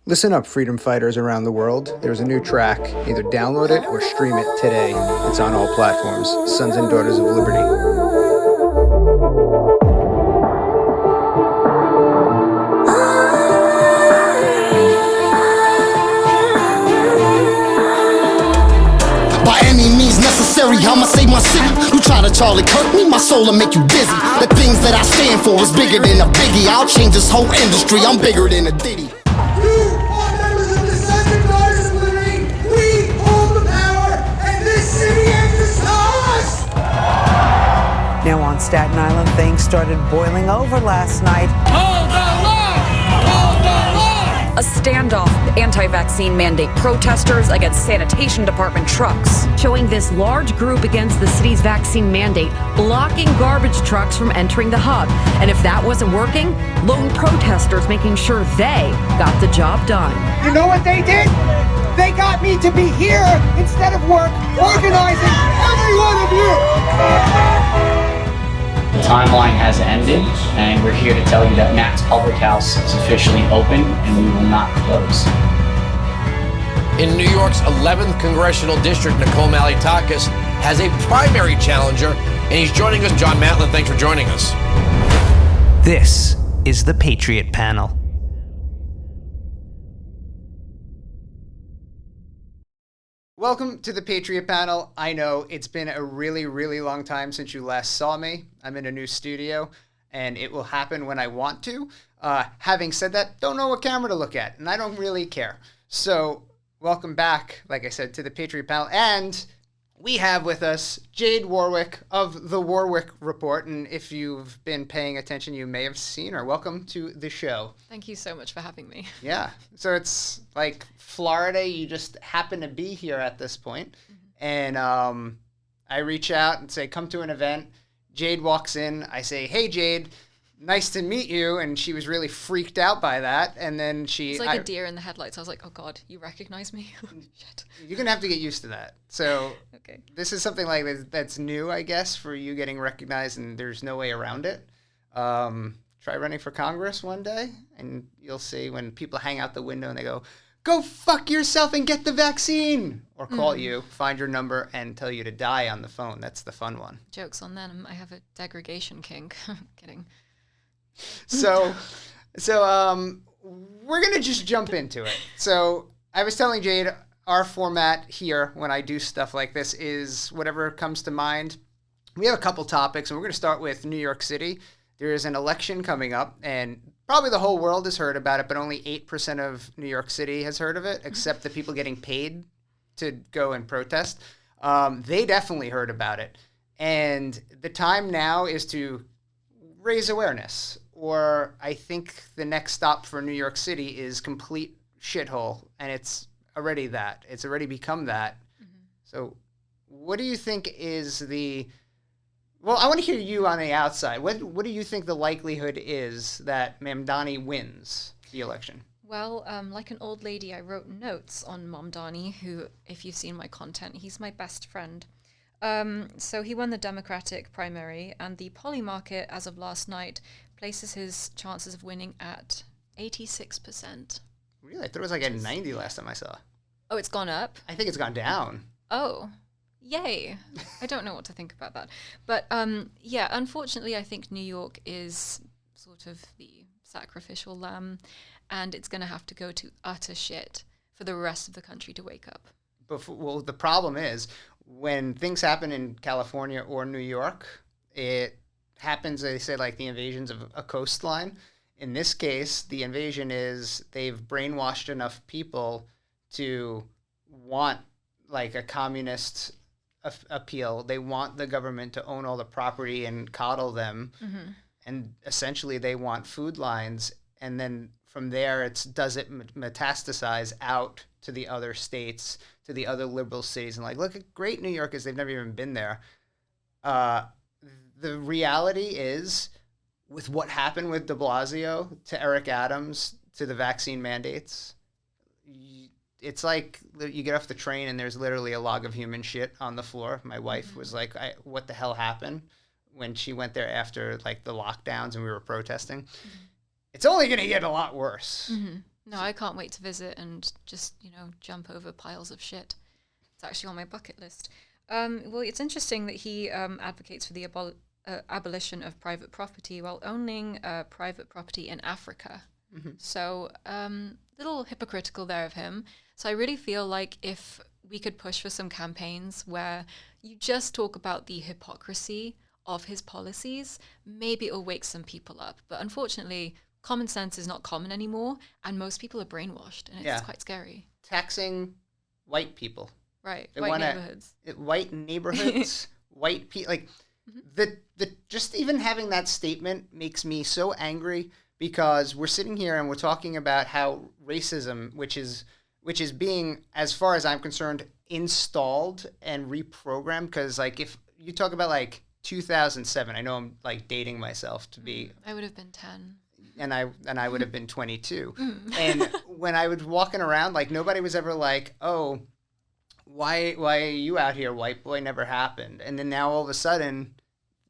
Listen up, freedom fighters around the world. There's a new track. Either download it or stream it today. It's on all platforms. Sons and Daughters of Liberty. By any means necessary, I'ma save my city. You try to Charlie Kirk me, my soul will make you dizzy. The things that I stand for is bigger than a biggie. I'll change this whole industry, I'm bigger than a ditty. Now on Staten Island, things started boiling over last night. Hold the line! Hold the line! A standoff, anti-vaccine mandate protesters against sanitation department trucks. Showing this large group against the city's vaccine mandate, blocking garbage trucks from entering the hub. And if that wasn't working, lone protesters making sure they got the job done. You know what they did? They got me to be here instead of work, organizing every one of you! The timeline has ended, and we're here to tell you that Matt's Public House is officially open, and we will not close. In New York's 11th Congressional District, Nicole Malliotakis has a primary challenger, and he's joining us. John Matland, thanks for joining us. This is the Patriot Panel. Welcome to the Patriot Panel. I know it's been a really, really long time since you last saw me. I'm in a new studio, and it will happen when I want to. Having said that, don't know what camera to look at, and I don't really care. So, welcome back, like I said, to the Patriot Panel. And we have with us Jade Warwick of the Warwick Report. And if you've been paying attention, you may have seen her. Welcome to the show. Thank you so much for having me. Yeah. So it's like Florida, you just happen to be here at this point. Mm-hmm. And I reach out and say, come to an event. Jade walks in. I say, hey, Jade, nice to meet you. And she was really freaked out by that. And then It's like a deer in the headlights. I was like, oh, God, you recognize me? Shit. You're going to have to get used to that. So okay. This is something like that's new, I guess, for you getting recognized, and there's no way around it. Try running for Congress one day, and you'll see when people hang out the window and they go, go fuck yourself and get the vaccine, or call you, find your number, and tell you to die on the phone. That's the fun one. Joke's on them. I have a degradation kink. Kidding. So we're going to just jump into it. So I was telling Jade, our format here when I do stuff like this is whatever comes to mind. We have a couple topics, and we're going to start with New York City. There is an election coming up, and probably the whole world has heard about it, but only 8% of New York City has heard of it, except the people getting paid to go and protest. They definitely heard about it. And the time now is to raise awareness. Or I think the next stop for New York City is complete shithole, and it's already that. It's already become that. Mm-hmm. So what do you think is well, I want to hear you on the outside. What do you think the likelihood is that Mamdani wins the election? Well, like an old lady, I wrote notes on Mamdani, who, if you've seen my content, he's my best friend. So he won the Democratic primary, and the Poly Market, as of last night, places his chances of winning at 86%. Really? I thought it was like at 90 last time I saw. Oh, it's gone up? I think it's gone down. Oh, yay. I don't know what to think about that. But yeah, unfortunately, I think New York is sort of the sacrificial lamb, and it's going to have to go to utter shit for the rest of the country to wake up. Well, the problem is when things happen in California or New York, it happens, they say, like the invasions of a coastline. In this case, the invasion is they've brainwashed enough people to want like a communist appeal. They want the government to own all the property and coddle them. Mm-hmm. And essentially they want food lines. And then from there, does it metastasize out to the other states, to the other liberal cities? And like, look at great New Yorkers, they've never even been there. The reality is, with what happened with de Blasio to Eric Adams to the vaccine mandates, it's like you get off the train and there's literally a log of human shit on the floor. My wife was like, what the hell happened when she went there after like the lockdowns and we were protesting? Mm-hmm. It's only going to get a lot worse. Mm-hmm. No, I can't wait to visit and just, jump over piles of shit. It's actually on my bucket list. Well, it's interesting that he advocates for the abolition of private property while owning private property in Africa. Mm-hmm. So, little hypocritical there of him. So I really feel like if we could push for some campaigns where you just talk about the hypocrisy of his policies, maybe it'll wake some people up. But unfortunately, common sense is not common anymore, and most people are brainwashed, and it's quite scary. Taxing white people. Right, white neighborhoods. White neighborhoods, white people. Like, the just even having that statement makes me so angry, because we're sitting here and we're talking about how racism, which is being, as far as I'm concerned, installed and reprogrammed. Because, like, if you talk about, like, 2007, I know I'm, like, dating myself to be... I would have been 10. And I would have been 22. And when I was walking around, like, nobody was ever like, oh, why are you out here, white boy? Never happened. And then now all of a sudden,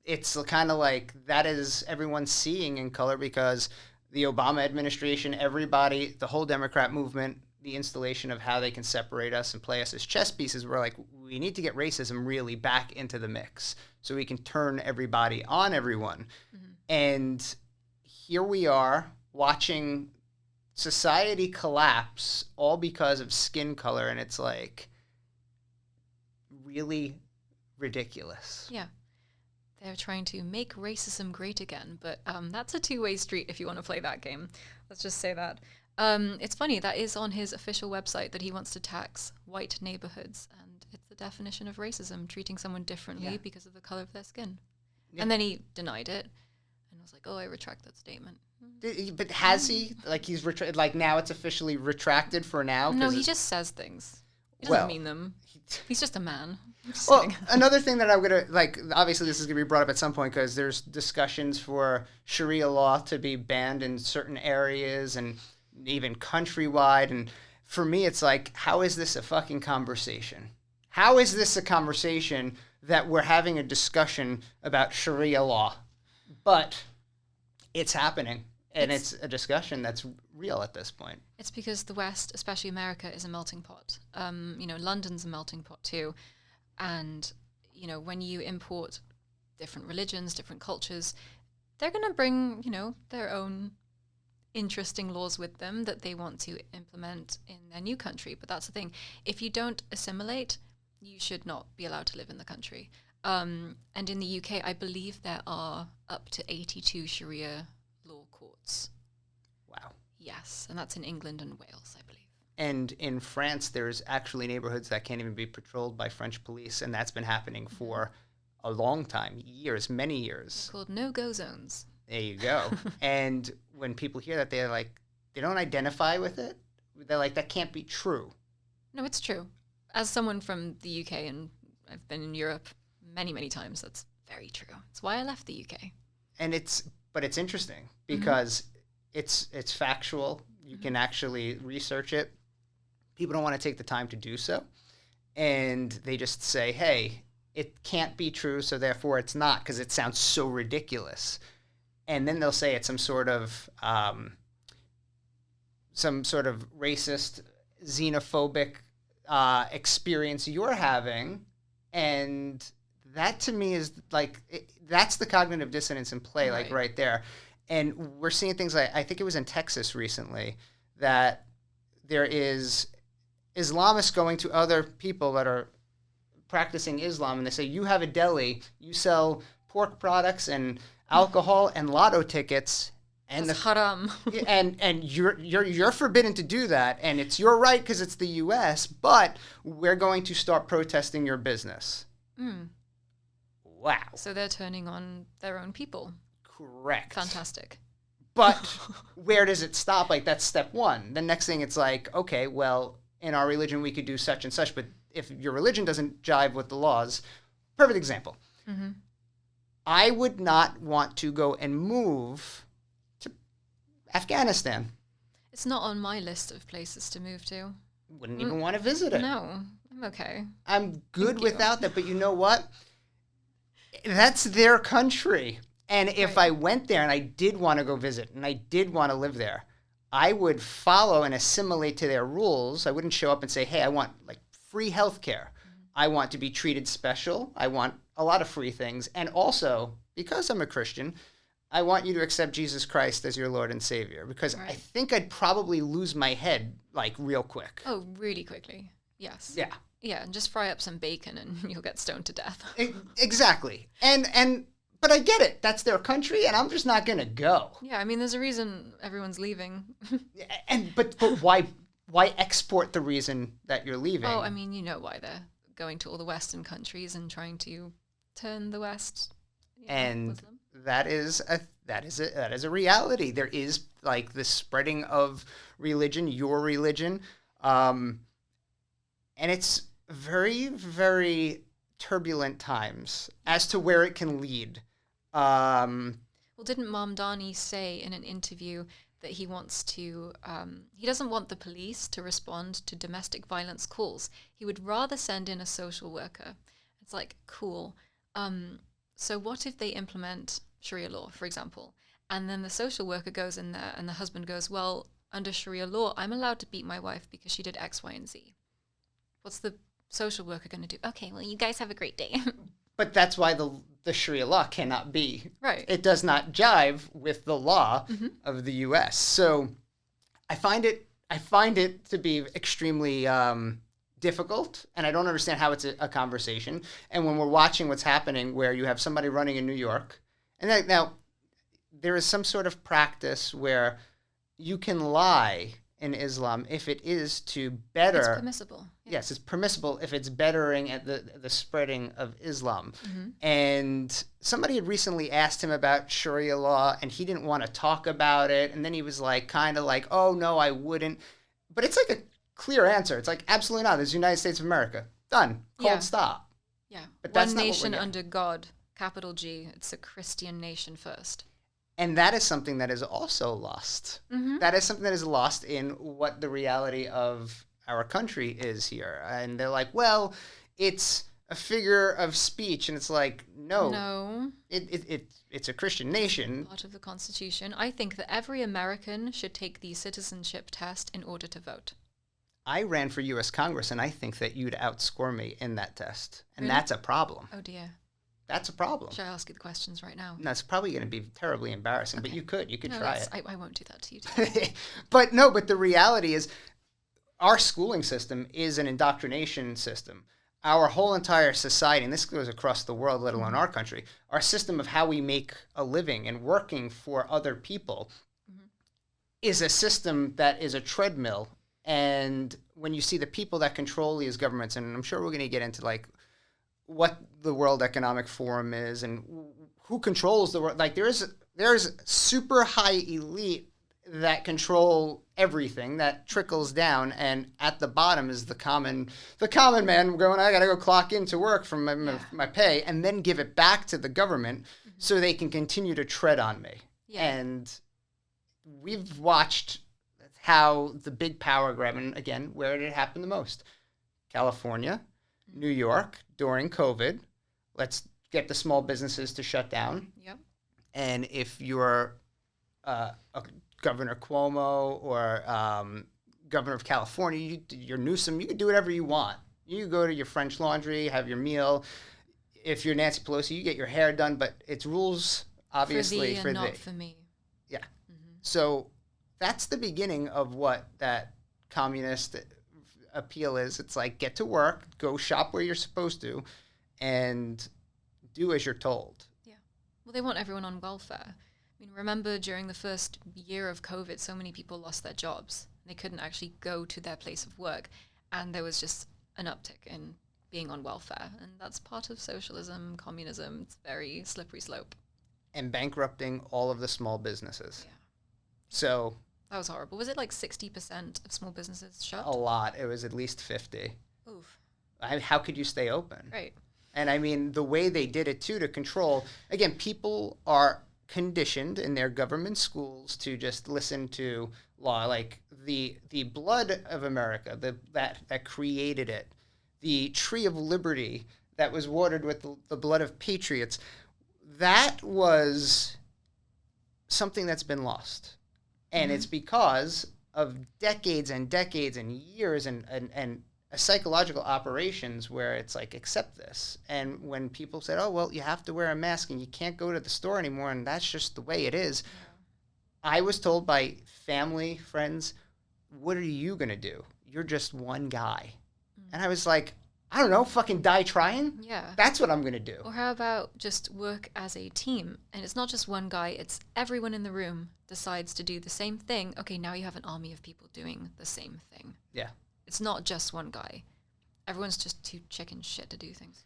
it's kind of like that is everyone seeing in color, because the Obama administration, everybody, the whole Democrat movement, the installation of how they can separate us and play us as chess pieces, we're like, we need to get racism really back into the mix so we can turn everybody on everyone. Mm-hmm. And here we are watching society collapse all because of skin color, and it's like really ridiculous. Yeah. They're trying to make racism great again, but that's a two-way street if you want to play that game. Let's just say that. It's funny, that is on his official website, that he wants to tax white neighborhoods, and it's the definition of racism, treating someone differently because of the color of their skin. Yeah. And then he denied it, and was like, oh, I retract that statement. But has he? Like, he's like, now it's officially retracted for now? No, he just says things. He doesn't mean them. He's just a man. Well, another thing that I'm going to, like, obviously this is going to be brought up at some point, because there's discussions for Sharia law to be banned in certain areas and even countrywide. And for me, it's like, how is this a fucking conversation? How is this a conversation that we're having a discussion about Sharia law? But it's happening, and it's a discussion that's real at this point. It's because the West, especially America, is a melting pot. London's a melting pot too. And, when you import different religions, different cultures, they're going to bring, their own interesting laws with them that they want to implement in their new country. But that's the thing. If you don't assimilate, you should not be allowed to live in the country. And in the UK, I believe there are up to 82 Sharia law courts. Wow. Yes, and that's in England and Wales, I believe. And in France, there's actually neighborhoods that can't even be patrolled by French police, and that's been happening for a long time, years, many years. They're called no-go zones. There you go. And when people hear that, they're like, they don't identify with it. They're like, that can't be true. No, it's true. As someone from the UK, and I've been in Europe many, many times, that's very true. It's why I left the UK. And it's interesting because it's factual. You can actually research it. People don't want to take the time to do so. And they just say, hey, it can't be true, so therefore it's not, because it sounds so ridiculous. And then they'll say it's some sort of racist, xenophobic experience you're having. And that to me is like, that's the cognitive dissonance in play, like right there. And we're seeing things like, I think it was in Texas recently, that there is Islamists going to other people that are practicing Islam, and they say, you have a deli, you sell pork products and alcohol and lotto tickets, and that's haram. and you're forbidden to do that, and it's your right because it's the U.S., but we're going to start protesting your business. Wow. So they're turning on their own people. Correct. Fantastic. But where does it stop? Like, that's step one. The next thing, it's like, okay, well, in our religion we could do such and such, but if your religion doesn't jive with the laws, perfect example. Mm-hmm. I would not want to go and move to Afghanistan. It's not on my list of places to move to. Wouldn't even want to visit it. No, I'm okay. I'm good without that, but you know what? That's their country. And if I went there and I did want to go visit and I did want to live there, I would follow and assimilate to their rules. I wouldn't show up and say, hey, I want like free healthcare. I want to be treated special. I want a lot of free things. And also, because I'm a Christian, I want you to accept Jesus Christ as your Lord and Savior, because I think I'd probably lose my head like real quick. Oh, really quickly. Yes. Yeah. Yeah, and just fry up some bacon and you'll get stoned to death. Exactly. But I get it. That's their country, and I'm just not going to go. Yeah, I mean, there's a reason everyone's leaving. But why export the reason that you're leaving? Oh, I mean, you know why they're going to all the Western countries and trying to turn the West. And Muslim. that is a reality. There is like the spreading of religion, your religion, and it's very, very turbulent times as to where it can lead. Well, didn't Mamdani say in an interview that he wants to, he doesn't want the police to respond to domestic violence calls. He would rather send in a social worker. It's like, cool. So what if they implement Sharia law, for example, and then the social worker goes in there and the husband goes, well, under Sharia law, I'm allowed to beat my wife because she did X, Y, and Z. What's the social worker going to do? Okay, well, you guys have a great day. But that's why the Sharia law cannot be. Right. It does not jive with the law of the U.S. So I find it to be extremely difficult, and I don't understand how it's a conversation. And when we're watching what's happening, where you have somebody running in New York, and now there is some sort of practice where you can lie in Islam if it is to better. It's permissible. Yeah. Yes, it's permissible if it's bettering at the spreading of Islam. And somebody had recently asked him about Sharia law, and he didn't want to talk about it. And then he was like, kind of like, oh, no, I wouldn't. But it's like a clear answer. It's like, absolutely not. This is the United States of America. Done. Cold stop. Yeah. But that's one not nation what we're under God, capital G. It's a Christian nation first. And that is something that is also lost. That is something that is lost in what the reality of our country is here. And they're like, well, it's a figure of speech. And it's like, no. It's a Christian nation. Part of the Constitution. I think that every American should take the citizenship test in order to vote. I ran for U.S. Congress, and I think that you'd outscore me in that test. And Really? that's a problem. Oh, dear. That's a problem. Should I ask you the questions right now? No, it's probably going to be terribly embarrassing, but you could try it. I won't do that to you today. But the reality is our schooling system is an indoctrination system. Our whole entire society, and this goes across the world, let alone our country, our system of how we make a living and working for other people is a system that is a treadmill. And when you see the people that control these governments, and I'm sure we're going to get into like what the World Economic Forum is and who controls the world. Like there's super high elite that control everything that trickles down, and at the bottom is the common man going, I gotta go clock into work from my pay and then give it back to the government so they can continue to tread on me. And we've watched how the big power grab, and again, where did it happen the most? California, New York during COVID. Let's get the small businesses to shut down. Yep. And if you're a Governor Cuomo or Governor of California, you're Newsom, you can do whatever you want. You can go to your French Laundry, have your meal. If you're Nancy Pelosi, you get your hair done, but it's rules, obviously, for thee and not for me. Yeah. So that's the beginning of what that communist appeal is. It's like, get to work, go shop where you're supposed to, and do as you're told. Yeah. Well, they want everyone on welfare. I mean, remember during the first year of COVID, so many people lost their jobs. They couldn't actually go to their place of work, and there was just an uptick in being on welfare. And that's part of socialism, communism. It's a very slippery slope. And bankrupting all of the small businesses. Yeah. So that was horrible. Was it like 60% of small businesses shut? A lot. It was at least 50. Oof. How could you stay open? Right. And I mean, the way they did it, too, to control, again, people are conditioned in their government schools to just listen to law. Like the blood of America, that created it, the tree of liberty that was watered with the blood of patriots, that was something that's been lost. And it's because of decades and decades and years and psychological operations where it's like, accept this. And when people said, oh, well, you have to wear a mask and you can't go to the store anymore and that's just the way it is. I was told by family, friends, what are you going to do? You're just one guy. And I was like, I don't know, fucking die trying? Yeah. That's what I'm going to do. Or how about just work as a team? And it's not just one guy, it's everyone in the room decides to do the same thing. Okay, now you have an army of people doing the same thing. Yeah. It's not just one guy. Everyone's just too chicken shit to do things.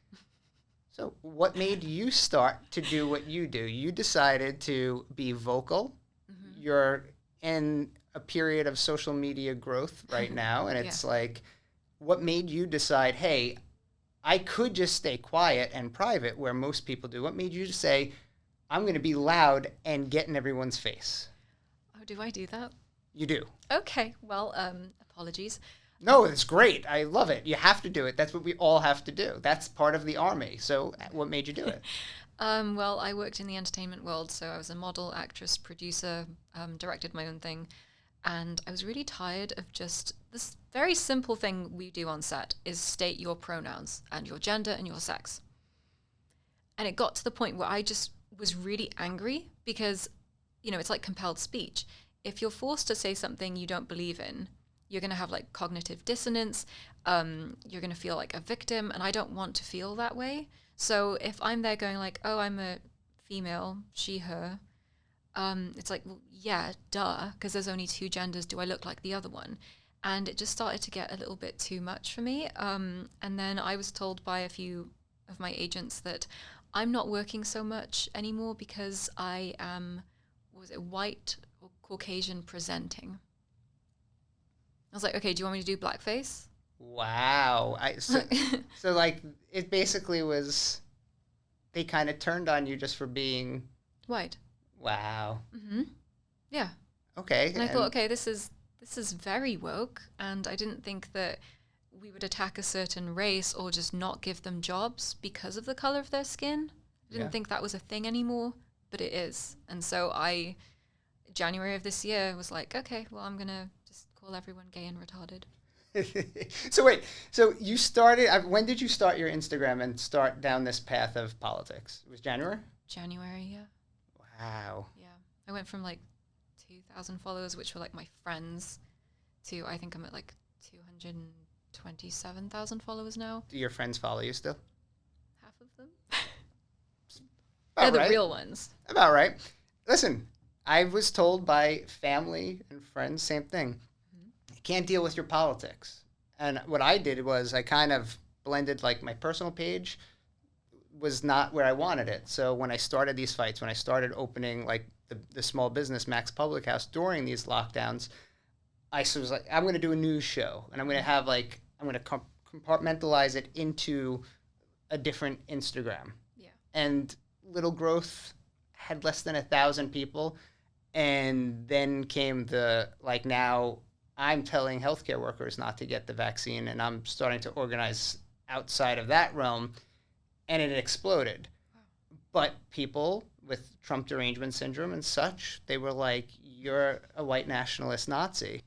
So what made you start to do what you do? You decided to be vocal. You're in a period of social media growth right now, and it's like, what made you decide, hey, I could just stay quiet and private where most people do? What made you say, I'm going to be loud and get in everyone's face? Oh, do I do that? You do. Okay, well, apologies. No, it's great. I love it. You have to do it. That's what we all have to do. That's part of the army. So what made you do it? Well, I worked in the entertainment world, so I was a model, actress, producer, directed my own thing. And I was really tired of just this very simple thing we do on set is state your pronouns and your gender and your sex. And it got to the point where I just was really angry because, it's like compelled speech. If you're forced to say something you don't believe in, you're going to have like cognitive dissonance. You're going to feel like a victim. And I don't want to feel that way. So if I'm there going like, oh, I'm a female, she, her, it's like, well, yeah, duh, because there's only two genders. Do I look like the other one? And it just started to get a little bit too much for me. And then I was told by a few of my agents that I'm not working so much anymore because I am, was it white or Caucasian presenting? I was like, okay, do you want me to do blackface? Wow. So like, it basically was, they kind of turned on you just for being white. Wow. Yeah. Okay. And I thought, okay, this is very woke, and I didn't think that we would attack a certain race or just not give them jobs because of the color of their skin. I didn't think that was a thing anymore, but it is. And so January of this year was like, okay, well, I'm gonna just call everyone gay and retarded. So wait, so you started, when did you start your Instagram and start down this path of politics? It was January? January, yeah. Wow. Yeah. I went from like 2,000 followers, which were like my friends, to I think I'm at like 227,000 followers now. Do your friends follow you still? Half of them. They're the real ones. About right. Listen, I was told by family and friends, same thing. You can't deal with your politics. And what I did was I kind of blended, like, my personal page was not where I wanted it. So when I started these fights, when I started opening like the small business Max Public House during these lockdowns, I was like, I'm going to do a news show, and I'm going to have like, I'm going to compartmentalize it into a different Instagram. Yeah. And Little Growth had less than 1,000 people. And then came the, like, now I'm telling healthcare workers not to get the vaccine, and I'm starting to organize outside of that realm. And it exploded. Wow. But people with Trump derangement syndrome and such, they were like, you're a white nationalist Nazi.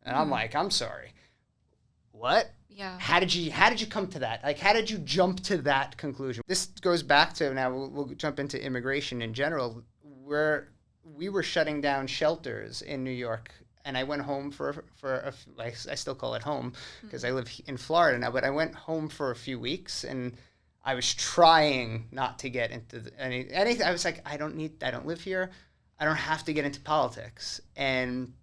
And I'm like, I'm sorry. What? Yeah. How did you come to that? Like, how did you jump to that conclusion? This goes back to, now we'll jump into immigration in general. We were shutting down shelters in New York, and I went home I still call it home because I live in Florida now, but I went home for a few weeks, and I was trying not to get into anything. I was like, I don't live here. I don't have to get into politics. And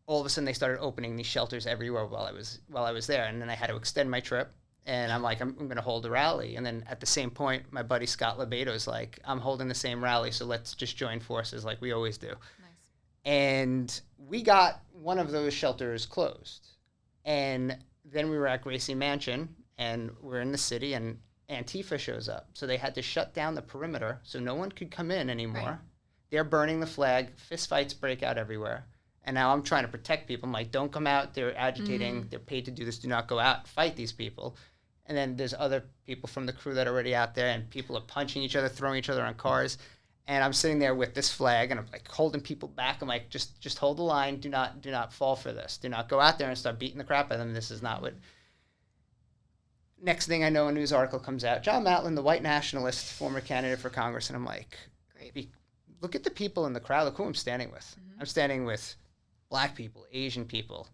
all of a sudden they started opening these shelters everywhere while I was there. And then I had to extend my trip. And I'm like, I'm going to hold a rally. And then at the same point, my buddy Scott Lebedo's like, I'm holding the same rally, so let's just join forces like we always do. Nice. And we got one of those shelters closed. And then we were at Gracie Mansion, and we're in the city, and Antifa shows up. So they had to shut down the perimeter so no one could come in anymore. Right. They're burning the flag. Fistfights break out everywhere. And now I'm trying to protect people. I'm like, don't come out. They're agitating. They're paid to do this. Do not go out. Fight these people. And then there's other people from the crew that are already out there, and people are punching each other, throwing each other on cars. And I'm sitting there with this flag, and I'm like holding people back. I'm like, just hold the line. Do not fall for this. Do not go out there and start beating the crap out of them. This is not what. Next thing I know, a news article comes out. John Matland, the white nationalist, former candidate for Congress, and I'm like, great. Look at the people in the crowd. Look who I'm standing with. I'm standing with black people, Asian people.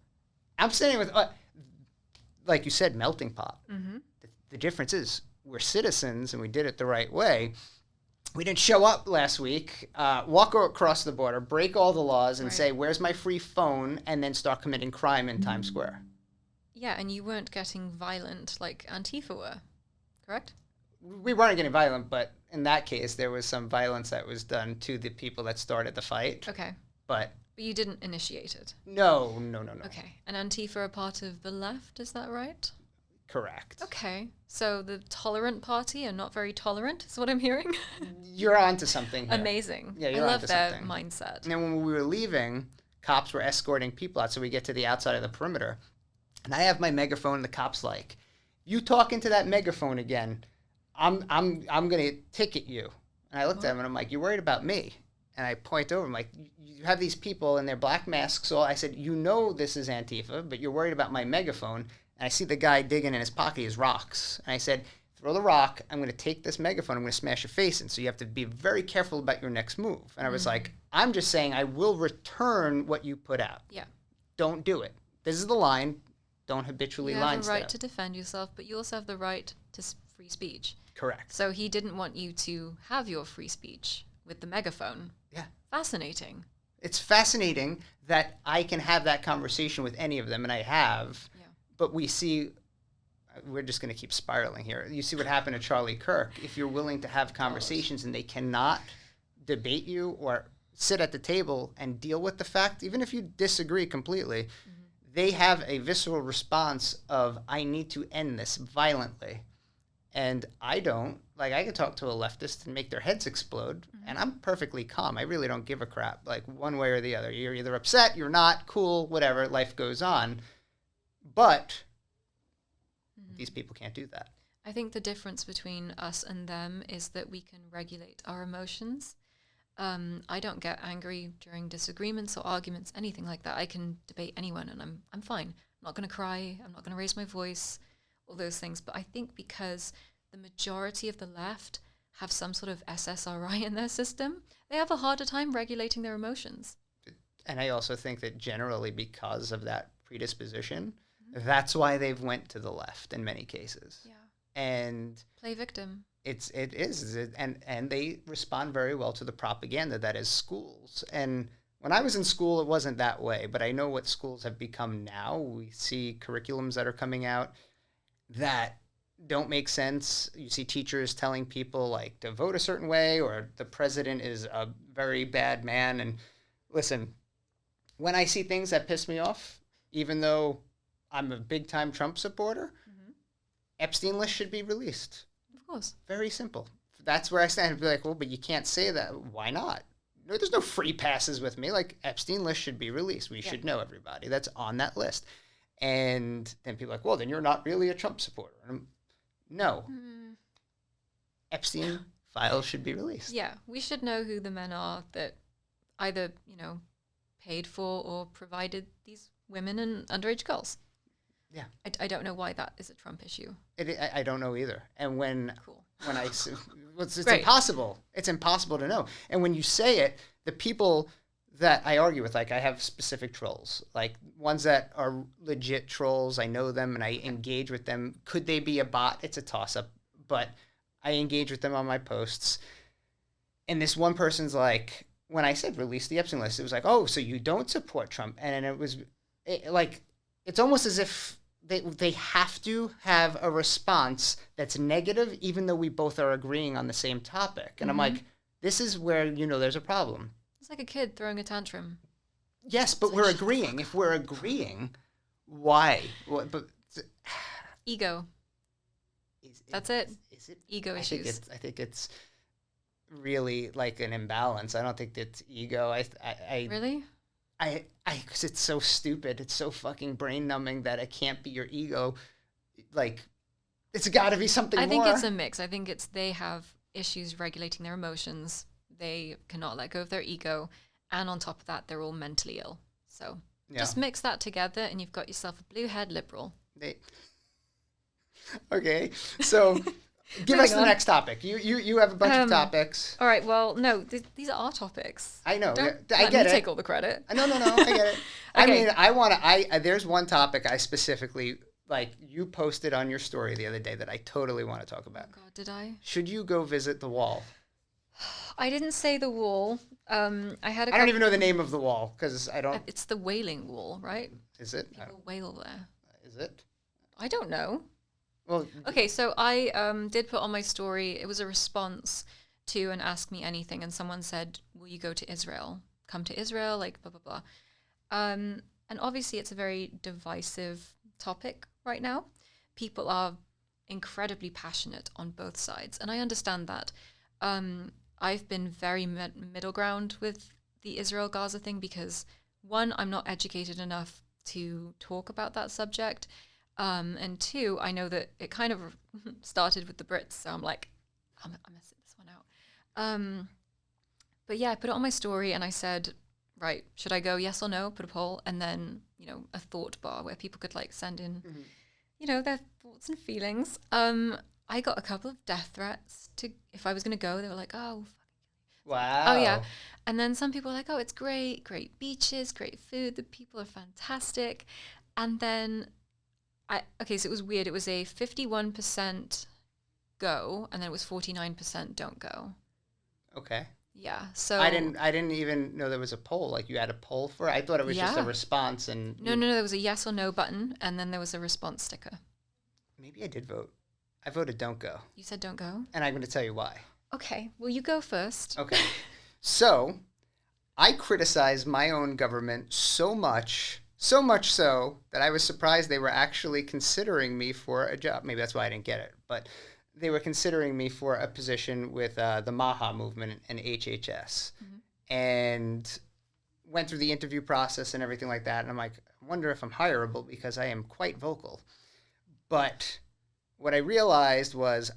I'm standing with, like you said, melting pot. The difference is we're citizens, and we did it the right way. We didn't show up last week, walk across the border, break all the laws, and say, where's my free phone, and then start committing crime in Times Square. Yeah, and you weren't getting violent like Antifa were, correct? We weren't getting violent, but in that case, there was some violence that was done to the people that started the fight. Okay. But you didn't initiate it? No. Okay. And Antifa are part of the left, is that right? Correct. Okay. So the tolerant party are not very tolerant, is what I'm hearing? You're onto something here. Amazing. Yeah, you're I love onto their something. mindset. And then when we were leaving, cops were escorting people out, so we get to the outside of the perimeter. And I have my megaphone, and the cop's like, you talk into that megaphone again, I'm gonna ticket you. And I looked at him and I'm like, you're worried about me? And I point over, I'm like, you have these people in their black masks. So I said, you know this is Antifa, but you're worried about my megaphone. And I see the guy digging in his pocket his rocks. And I said, throw the rock, I'm gonna take this megaphone, I'm gonna smash your face in. So you have to be very careful about your next move. And I was like, I'm just saying I will return what you put out. Yeah. Don't do it. This is the line. Don't habitually line step. You have the right to defend yourself, but you also have the right to free speech. Correct. So he didn't want you to have your free speech with the megaphone. Yeah. Fascinating. It's fascinating that I can have that conversation with any of them, and I have. Yeah. But we're just going to keep spiraling here. You see what happened to Charlie Kirk. If you're willing to have conversations and they cannot debate you or sit at the table and deal with the fact, even if you disagree completely, they have a visceral response of, I need to end this violently. And I don't. Like, I could talk to a leftist and make their heads explode, and I'm perfectly calm. I really don't give a crap, like, one way or the other. You're either upset, you're not, cool, whatever, life goes on. But these people can't do that. I think the difference between us and them is that we can regulate our emotions. I don't get angry during disagreements or arguments, anything like that. I can debate anyone, and I'm fine. I'm not going to cry. I'm not going to raise my voice, all those things. But I think because the majority of the left have some sort of SSRI in their system, they have a harder time regulating their emotions. And I also think that generally because of that predisposition, that's why they've went to the left in many cases. Yeah. And play victim. It is, and they respond very well to the propaganda that is schools. And when I was in school, it wasn't that way, but I know what schools have become now. We see curriculums that are coming out that don't make sense. You see teachers telling people like to vote a certain way, or the president is a very bad man. And listen, when I see things that piss me off, even though I'm a big time Trump supporter, Epstein list should be released. Of course. Very simple. That's where I stand and be like, well, but you can't say that. Why not? No, there's no free passes with me. Like, Epstein list should be released. We should know everybody that's on that list. And then people are like, well, then you're not really a Trump supporter. And no. Epstein files should be released. Yeah, we should know who the men are that either, paid for or provided these women and underage girls. Yeah. I don't know why that is a Trump issue. I don't know either. And when I it's Great. impossible. It's impossible to know. And when you say it, the people that I argue with, like, I have specific trolls, like ones that are legit trolls. I know them and I engage with them. Could they be a bot? It's a toss-up. But I engage with them on my posts. And this one person's like, when I said release the Epstein list, it was like, oh, so you don't support Trump. And it was like, it's almost as if they have to have a response that's negative, even though we both are agreeing on the same topic. And I'm like, this is where, there's a problem. It's like a kid throwing a tantrum. Yes, but we're agreeing. If we're agreeing, why? But ego. That's it. Is it ego issues? I think it's really like an imbalance. I don't think it's ego. I really? Because it's so stupid. It's so fucking brain numbing that it can't be your ego. Like, it's got to be something more. I think it's a mix. I think it's they have issues regulating their emotions. They cannot let go of their ego. And on top of that, they're all mentally ill. So just mix that together and you've got yourself a blue-haired liberal. Okay, so give us the next topic. You have a bunch of topics. All right, well, no, these are our topics. I know. I get it. Take all the credit. No, I get it. Okay. I mean, there's one topic I specifically, like, you posted on your story the other day that I totally want to talk about. Oh God, did I? Should you go visit the wall? I didn't say the wall. I don't even know the name of the wall because I don't. It's the Wailing Wall, right? Is it? People wail there. Is it? I don't know. Well, okay, so I did put on my story. It was a response to an Ask Me Anything, and someone said, "Will you go to Israel? Come to Israel?" Like blah blah blah. And obviously, it's a very divisive topic right now. People are incredibly passionate on both sides, and I understand that. I've been very middle ground with the Israel-Gaza thing because, one, I'm not educated enough to talk about that subject, and two, I know that it kind of started with the Brits, so I'm like, I'm gonna sit this one out. But yeah, I put it on my story and I said, right, should I go yes or no? Put a poll, and then a thought bar where people could like send in, their thoughts and feelings. I got a couple of death threats to if I was going to go. They were like, "Oh, wow, oh yeah," and then some people were like, "Oh, it's great beaches, great food. The people are fantastic." And then, so it was weird. It was a 51% go, and then it was 49% don't go. Okay. Yeah. So I didn't even know there was a poll. Like you had a poll for it. I thought it was just a response and. No. There was a yes or no button, and then there was a response sticker. Maybe I did vote. I voted don't go. You said don't go? And I'm going to tell you why. Okay. Well, you go first. Okay. So, I criticized my own government so much so that I was surprised they were actually considering me for a job. Maybe that's why I didn't get it. But they were considering me for a position with the Maha movement and HHS. Mm-hmm. And went through the interview process and everything like that. And I'm like, I wonder if I'm hireable because I am quite vocal. But what I realized was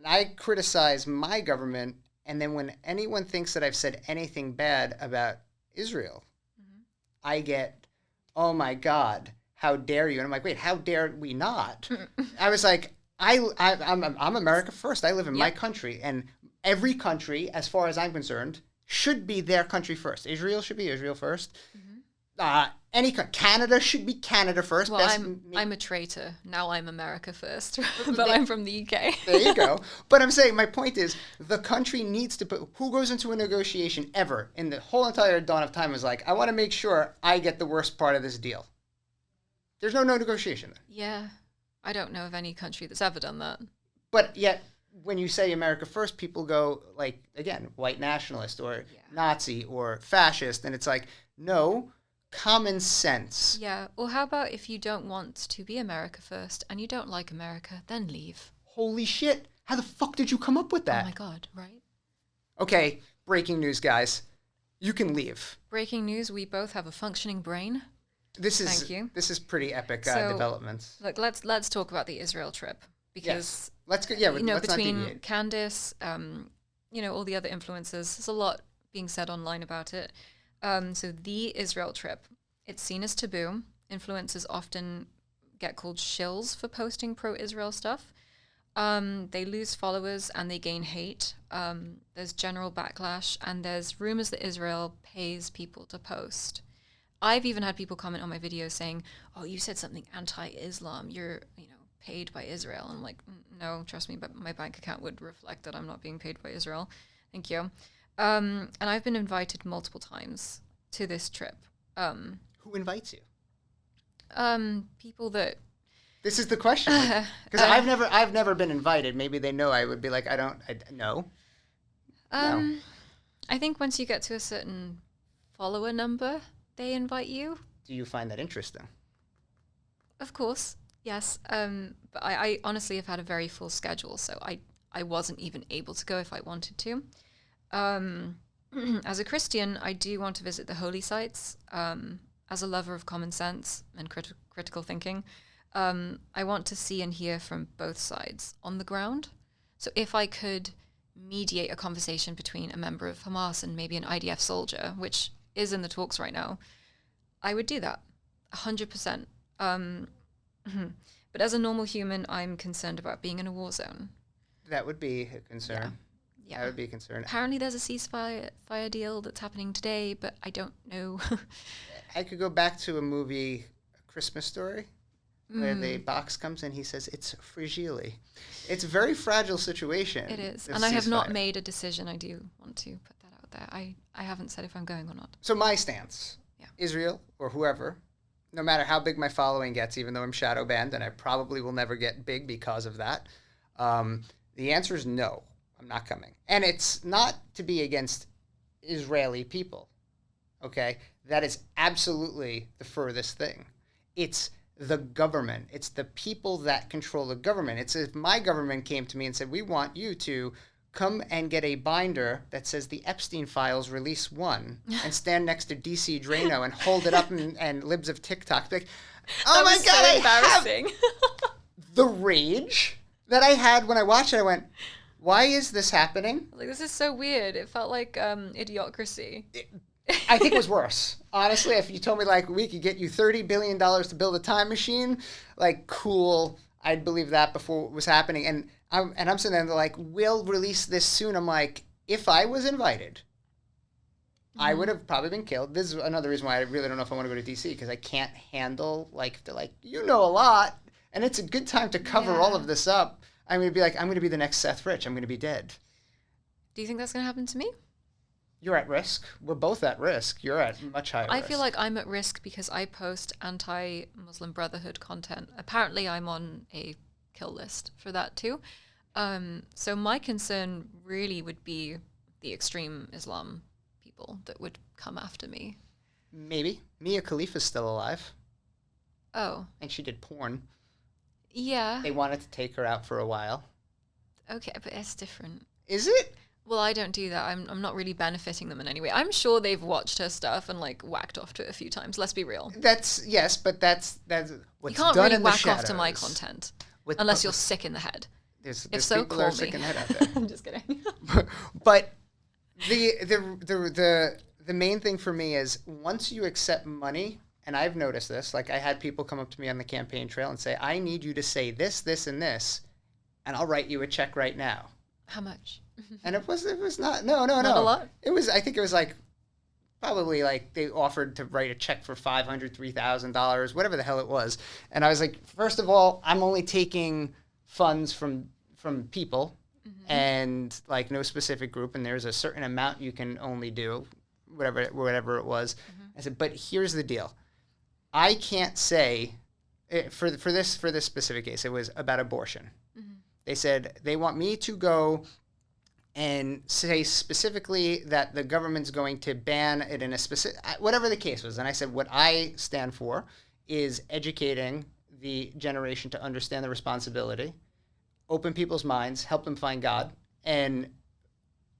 I criticize my government, and then when anyone thinks that I've said anything bad about Israel, I get, "Oh my God, how dare you?" And I'm like, "Wait, how dare we not?" I was like, I'm America first. I live in my country, and every country, as far as I'm concerned, should be their country first. Israel should be Israel first. Canada should be Canada first. Well, I'm a traitor. Now I'm America first, but I'm from the UK. There you go. But I'm saying my point is the country needs to put, who goes into a negotiation ever in the whole entire dawn of time is like, I want to make sure I get the worst part of this deal. There's no negotiation there. Yeah. I don't know of any country that's ever done that. But yet, when you say America first, people go like, again, white nationalist or Nazi or fascist. And it's like, no, common sense. Yeah. Or how about if you don't want to be America first and you don't like America, then leave. Holy shit. How the fuck did you come up with that? Oh my God, right? Okay, breaking news, guys. You can leave. Breaking news, we both have a functioning brain. Thank you. This is pretty epic developments. Look, let's talk about the Israel trip because let's go. Yeah, let's between not deviate. Candace, all the other influencers, there's a lot being said online about it. So the Israel trip, it's seen as taboo. Influencers often get called shills for posting pro-Israel stuff. They lose followers and they gain hate. There's general backlash, and there's rumors that Israel pays people to post. I've even had people comment on my videos saying, "Oh, you said something anti-Islam. You're, paid by Israel." And I'm like, "No, trust me, but my bank account would reflect that I'm not being paid by Israel. Thank you." And I've been invited multiple times to this trip. Who invites you? People that. This is the question, because I've never been invited. Maybe they know I would be like, I no. No. I think once you get to a certain follower number, they invite you. Do you find that interesting? Of course, yes. But I honestly have had a very full schedule, so I wasn't even able to go if I wanted to. As a Christian, I do want to visit the holy sites. As a lover of common sense and critical thinking, I want to see and hear from both sides on the ground. So if I could mediate a conversation between a member of Hamas and maybe an IDF soldier, which is in the talks right now, I would do that, 100%. But as a normal human, I'm concerned about being in a war zone. That would be a concern. Yeah. That would be a concern. Apparently there's a ceasefire deal that's happening today, but I don't know. I could go back to a movie, A Christmas Story, where the box comes in, he says, it's fragile. It's a very fragile situation. It is. And I have not made a decision. I do want to put that out there. I haven't said if I'm going or not. So my stance, Israel or whoever, no matter how big my following gets, even though I'm shadow banned, and I probably will never get big because of that, the answer is no, I'm not coming. And it's not to be against Israeli people, okay? That is absolutely the furthest thing. It's the government. It's the people that control the government. It's if my government came to me and said, we want you to come and get a binder that says the Epstein Files Release 1 and stand next to DC Drano and hold it up and libs of TikTok. Like, oh my God, so embarrassing. The rage that I had when I watched it, I went, why is this happening? Like, this is so weird. It felt like Idiocracy. I think it was worse. Honestly, if you told me, like, we could get you $30 billion to build a time machine, like, cool, I'd believe that before it was happening. And I'm sitting there, and they're like, we'll release this soon. I'm like, if I was invited, I would have probably been killed. This is another reason why I really don't know if I want to go to D.C., because I can't handle, like, they're like, you know a lot, and it's a good time to cover all of this up. I'm going to be like, I'm going to be the next Seth Rich. I'm going to be dead. Do you think that's going to happen to me? You're at risk. We're both at risk. You're at much higher risk. I feel like I'm at risk because I post anti-Muslim Brotherhood content. Apparently, I'm on a kill list for that too. So my concern really would be the extreme Islam people that would come after me. Maybe. Mia Khalifa's still alive. Oh. And she did porn. Yeah. They wanted to take her out for a while. Okay, but it's different. Is it? Well, I don't do that. I'm not really benefiting them in any way. I'm sure they've watched her stuff and like whacked off to it a few times. Let's be real. Yes, but that's what's you can't done really in the whack off to shadows. My content unless you're sick in the head. There's if so, people call are me. sick in the head out there. I'm just kidding. But the main thing for me is once you accept money, and I've noticed this, like I had people come up to me on the campaign trail and say, I need you to say this, this, and this, and I'll write you a check right now. How much? And it was not no Not a lot? I think it was like probably like they offered to write a check for $500, $3,000, whatever the hell it was. And I was like, first of all, I'm only taking funds from people and like no specific group, and there's a certain amount you can only do, whatever it was. I said, but here's the deal. I can't say for this specific case, it was about abortion. They said they want me to go and say specifically that the government's going to ban it in a specific, whatever the case was. And I said, what I stand for is educating the generation to understand the responsibility, open people's minds, help them find God, and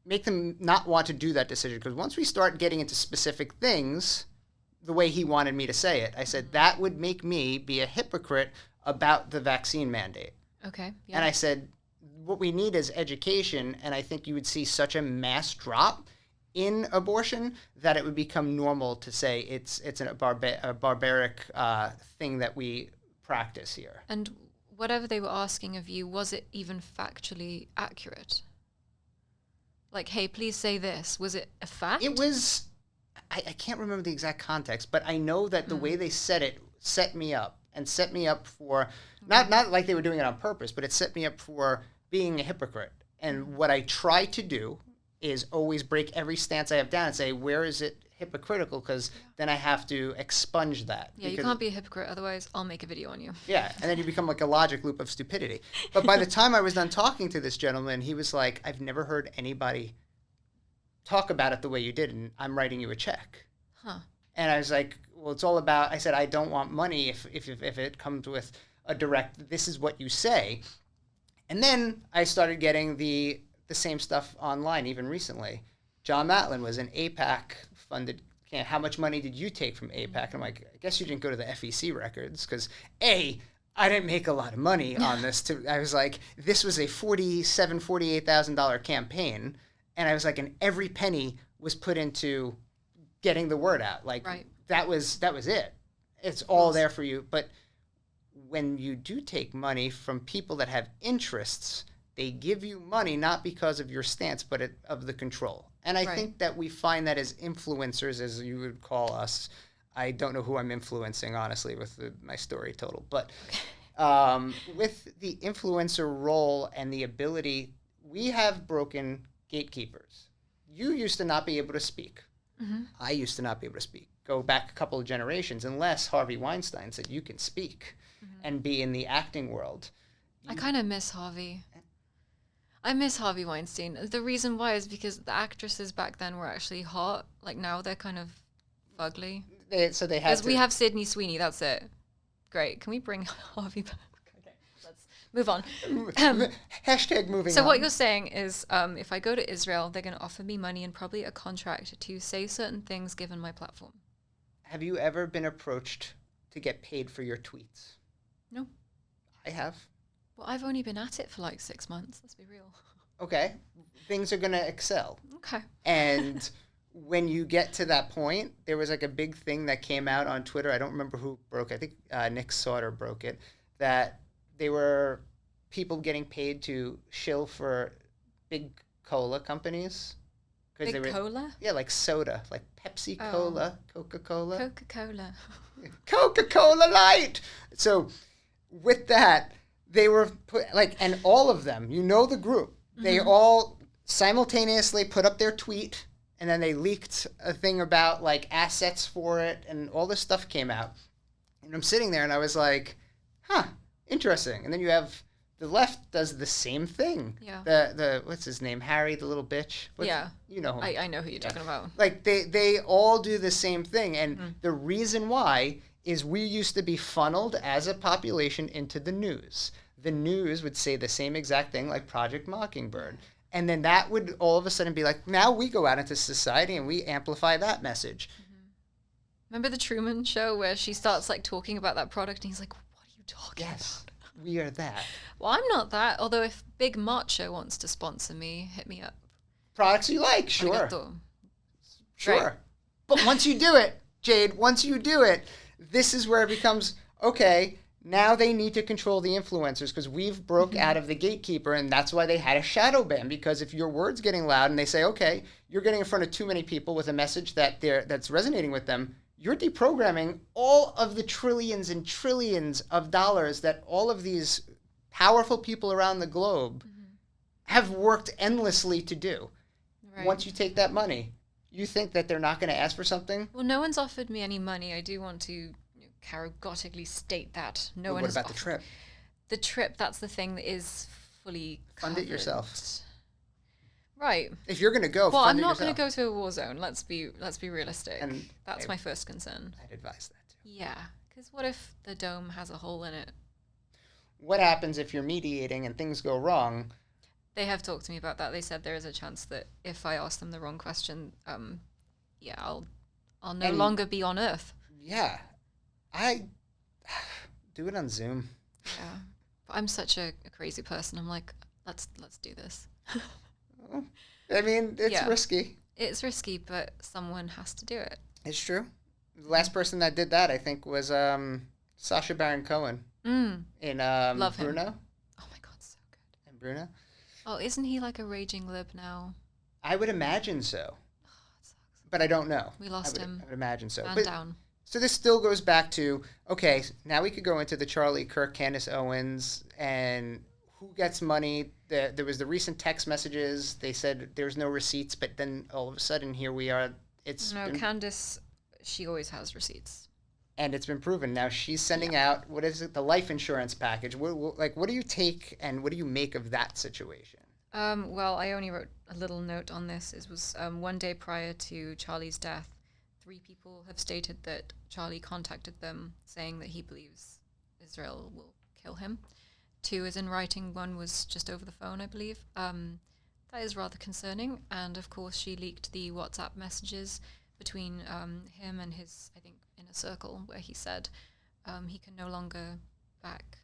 make them not want to do that decision. Because once we start getting into specific things, the way he wanted me to say it, I said, that would make me be a hypocrite about the vaccine mandate. Okay. Yeah. And I said, what we need is education, and I think you would see such a mass drop in abortion that it would become normal to say it's a barbaric thing that we practice here. And whatever they were asking of you, was it even factually accurate? Like, hey, please say this. Was it a fact? It was, I can't remember the exact context, but I know that the way they said it set me up for, not like they were doing it on purpose, but it set me up for being a hypocrite. And what I try to do is always break every stance I have down and say, where is it hypocritical? Because then I have to expunge that. Yeah, you can't be a hypocrite, otherwise I'll make a video on you. Yeah, and then you become like a logic loop of stupidity. But by the time I was done talking to this gentleman, he was like, I've never heard anybody talk about it the way you did, and I'm writing you a check. Huh. And I was like, well, it's all about, I said, I don't want money if it comes with a direct, this is what you say. And then I started getting the same stuff online, even recently. John Matland was an AIPAC-funded camp. How much money did you take from AIPAC? And I'm like, I guess you didn't go to the FEC records, because A, I didn't make a lot of money on this. I was like, this was a $48,000 campaign. And I was like, and every penny was put into getting the word out. Like that was it. It's all there for you. But when you do take money from people that have interests, they give you money not because of your stance, but of the control. And I think that we find that as influencers, as you would call us. I don't know who I'm influencing, honestly, with my story total. But with the influencer role and the ability, we have broken gatekeepers. You used to not be able to speak. Mm-hmm. I used to not be able to speak. Go back a couple of generations, unless Harvey Weinstein said you can speak and be in the acting world. I kind of miss Harvey. I miss Harvey Weinstein. The reason why is because the actresses back then were actually hot. Like now they're kind of ugly. So they had because we have Sydney Sweeney. That's it. Great. Can we bring Harvey back? Okay, let's move on. Hashtag moving on. So what you're saying is, if I go to Israel, they're going to offer me money and probably a contract to say certain things given my platform. Have you ever been approached to get paid for your tweets? No. I have. Well, I've only been at it for like 6 months. Let's be real. Okay. Things are going to excel. Okay. And when you get to that point, there was like a big thing that came out on Twitter. I don't remember who broke it. I think Nick Sauter broke it. That they were people getting paid to shill for big cola companies. Big cola? Yeah, like soda. Like Pepsi Cola, Coca-Cola. Coca-Cola. Coca-Cola Light! So with that, they were put, like, and all of them, you know the group, they all simultaneously put up their tweet, and then they leaked a thing about, like, assets for it, and all this stuff came out. And I'm sitting there, and I was like, huh, interesting. And then you have the left does the same thing. Yeah. The what's his name? Harry, the little bitch? You know him. I know who you're talking about. Like, they all do the same thing, and the reason why is we used to be funneled as a population into the news. The news would say the same exact thing like Project Mockingbird. And then that would all of a sudden be like, now we go out into society and we amplify that message. Remember the Truman Show where she starts like talking about that product and he's like, what are you talking about? We are that. Well, I'm not that. Although if Big Macho wants to sponsor me, hit me up. Products you like, sure. Sure. Right. But once you do it, Jade, this is where it becomes, okay, now they need to control the influencers because we've broke out of the gatekeeper, and that's why they had a shadow ban, because if your word's getting loud and they say, okay, you're getting in front of too many people with a message that's resonating with them, you're deprogramming all of the trillions and trillions of dollars that all of these powerful people around the globe have worked endlessly to do. Right. Once you take that money, you think that they're not going to ask for something? Well, no one's offered me any money. I do want to categorically state that. No one. What about the trip? The trip, that's the thing that is fully covered. Fund it yourself. Right. If you're going to go, well, fund I'm it not going yourself. to go to a war zone. Let's be realistic. And that's my first concern. I'd advise that too. Yeah, because what if the dome has a hole in it? What happens if you're mediating and things go wrong? They have talked to me about that. They said there is a chance that if I ask them the wrong question, I'll no longer be on Earth. Yeah, I do it on Zoom. Yeah, but I'm such a crazy person. I'm like, let's do this. I mean, it's risky. It's risky, but someone has to do it. It's true. The last person that did that, I think, was Sacha Baron Cohen in Love Bruno. Him. Oh my God, so good. In Bruno. Oh, isn't he like a raging lib now? I would imagine so. But I don't know. We lost him. I would imagine so. Man down. So this still goes back to, okay, now we could go into the Charlie Kirk, Candace Owens, and who gets money. There was the recent text messages. They said there's no receipts, but then all of a sudden here we are. Candace, she always has receipts. And it's been proven. Now she's sending out, what is it, the life insurance package. What do you take and what do you make of that situation? Well, I only wrote a little note on this. It was one day prior to Charlie's death. 3 people have stated that Charlie contacted them saying that he believes Israel will kill him. 2 is in writing. 1 was just over the phone, I believe. That is rather concerning. And of course, she leaked the WhatsApp messages between him and his, I think, inner circle, where he said he can no longer back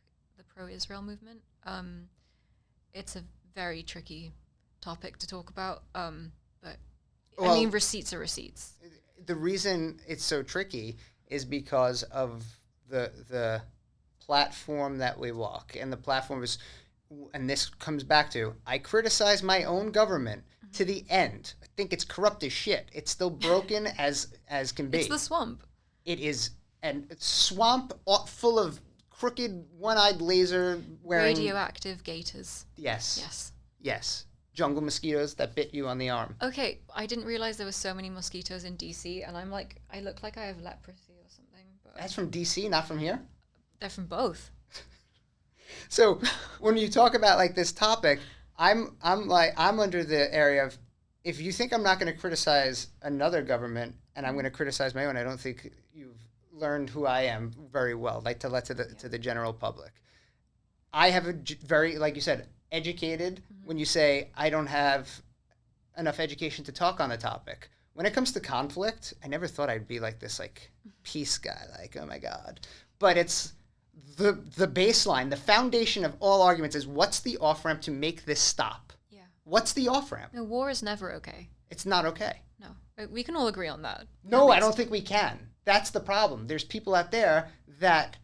pro-Israel movement. It's a very tricky topic to talk about, but I mean, receipts are receipts. The reason it's so tricky is because of the platform that we walk, and the platform is, and this comes back to, I criticize my own government to the end. I think it's corrupt as shit. It's still broken as can be. It's the swamp. It is a swamp full of crooked, one-eyed laser wearing radioactive gators. Yes. Jungle mosquitoes that bit you on the arm. Okay, I didn't realize there were so many mosquitoes in DC, and I'm like, I look like I have leprosy or something. But that's from DC, not from here? They're from both. So when you talk about like this topic, I'm under the area of, if you think I'm not going to criticize another government and I'm going to criticize my own, I don't think you've learned who I am very well, like to the general public. I have a very, like you said, educated. When you say I don't have enough education to talk on the topic. When it comes to conflict, I never thought I'd be like this like peace guy, like, oh my God. But it's the baseline, the foundation of all arguments is, what's the off-ramp to make this stop? Yeah. What's the off-ramp? No, war is never okay. It's not okay. No. We can all agree on that. No, I don't think we can. That's the problem. There's people out there that,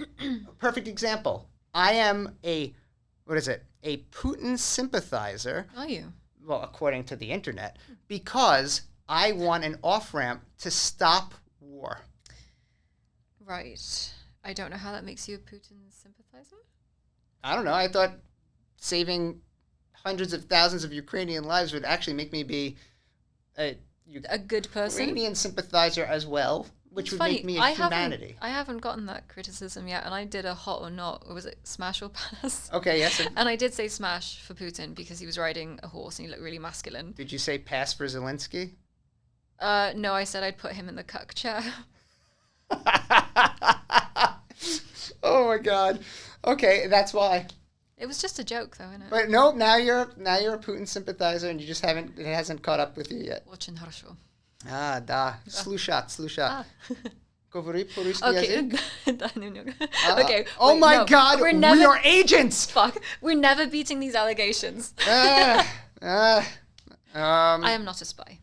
perfect example, I am a Putin sympathizer. Are you? Well, according to the internet, because I want an off-ramp to stop war. Right. I don't know how that makes you a Putin sympathizer. I don't know. I thought saving hundreds of thousands of Ukrainian lives would actually make me be a good person. Ukrainian sympathizer as well, which would make me a humanity. I haven't gotten that criticism yet, and I did a hot or not, or was it smash or pass? Okay, yes. And I did say smash for Putin because he was riding a horse and he looked really masculine. Did you say pass for Zelensky? No, I said I'd put him in the cuck chair. Oh my God. Okay, that's why. It was just a joke, though, isn't it? But no, now you're a Putin sympathizer, and you just it hasn't caught up with you yet. Очень хорошо. Да. Слушать. Говори по-русски язык. Okay. Oh my God, we are agents! Fuck. We're never beating these allegations. I am not a spy.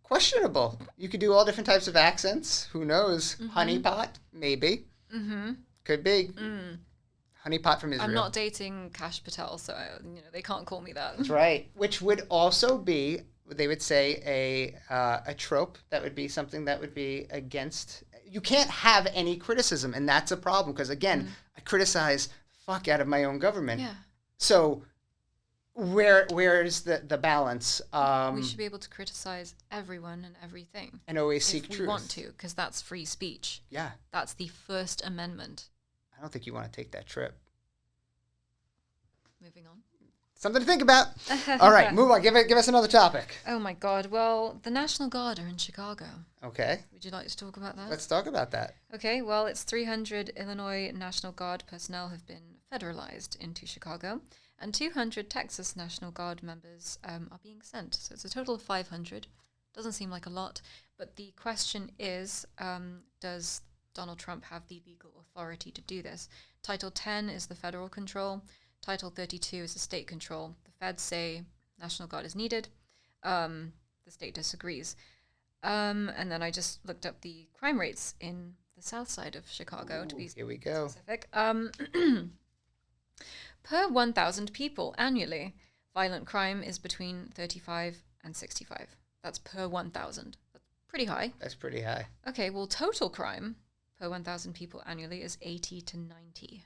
Questionable. You could do all different types of accents. Who knows? Mm-hmm. Honeypot, maybe. Mm-hmm. Could be. Honeypot from Israel. I'm not dating Kash Patel, so they can't call me that. That's right. Which would also be, they would say, a trope. That would be something that would be against. You can't have any criticism, and that's a problem because, again, I criticize fuck out of my own government. Yeah. So where is the balance? We should be able to criticize everyone and everything. And always seek if truth. we want to, because that's free speech. Yeah. That's the First Amendment. I don't think you want to take that trip. Moving on. Something to think about. All right, move on. Give us another topic. Oh my God. Well, the National Guard are in Chicago. Okay. Would you like to talk about that? Let's talk about that. Okay. Well, it's 300 Illinois National Guard personnel have been federalized into Chicago, and 200 Texas National Guard members are being sent. So it's a total of 500. Doesn't seem like a lot, but the question is, does Donald Trump have the legal authority to do this? Title 10 is the federal control. Title 32 is the state control. The feds say National Guard is needed. The state disagrees. And then I just looked up the crime rates in the south side of Chicago, to be specific. Per 1,000 people annually, violent crime is between 35 and 65. That's per 1,000. That's pretty high. That's pretty high. Okay, well, total crime per 1,000 people annually is 80 to 90.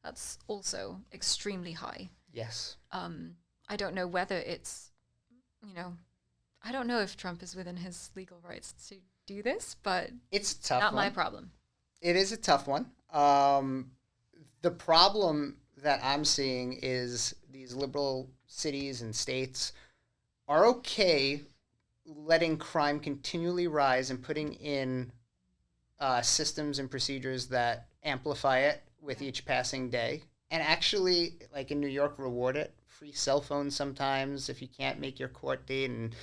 That's also extremely high. Yes. I don't know whether it's, I don't know if Trump is within his legal rights to do this, but it's a tough not one. my problem. It is a tough one. The problem that I'm seeing is these liberal cities and states are okay letting crime continually rise and putting in systems and procedures that amplify it with each passing day, and actually, like in New York, reward it. Free cell phones sometimes if you can't make your court date, and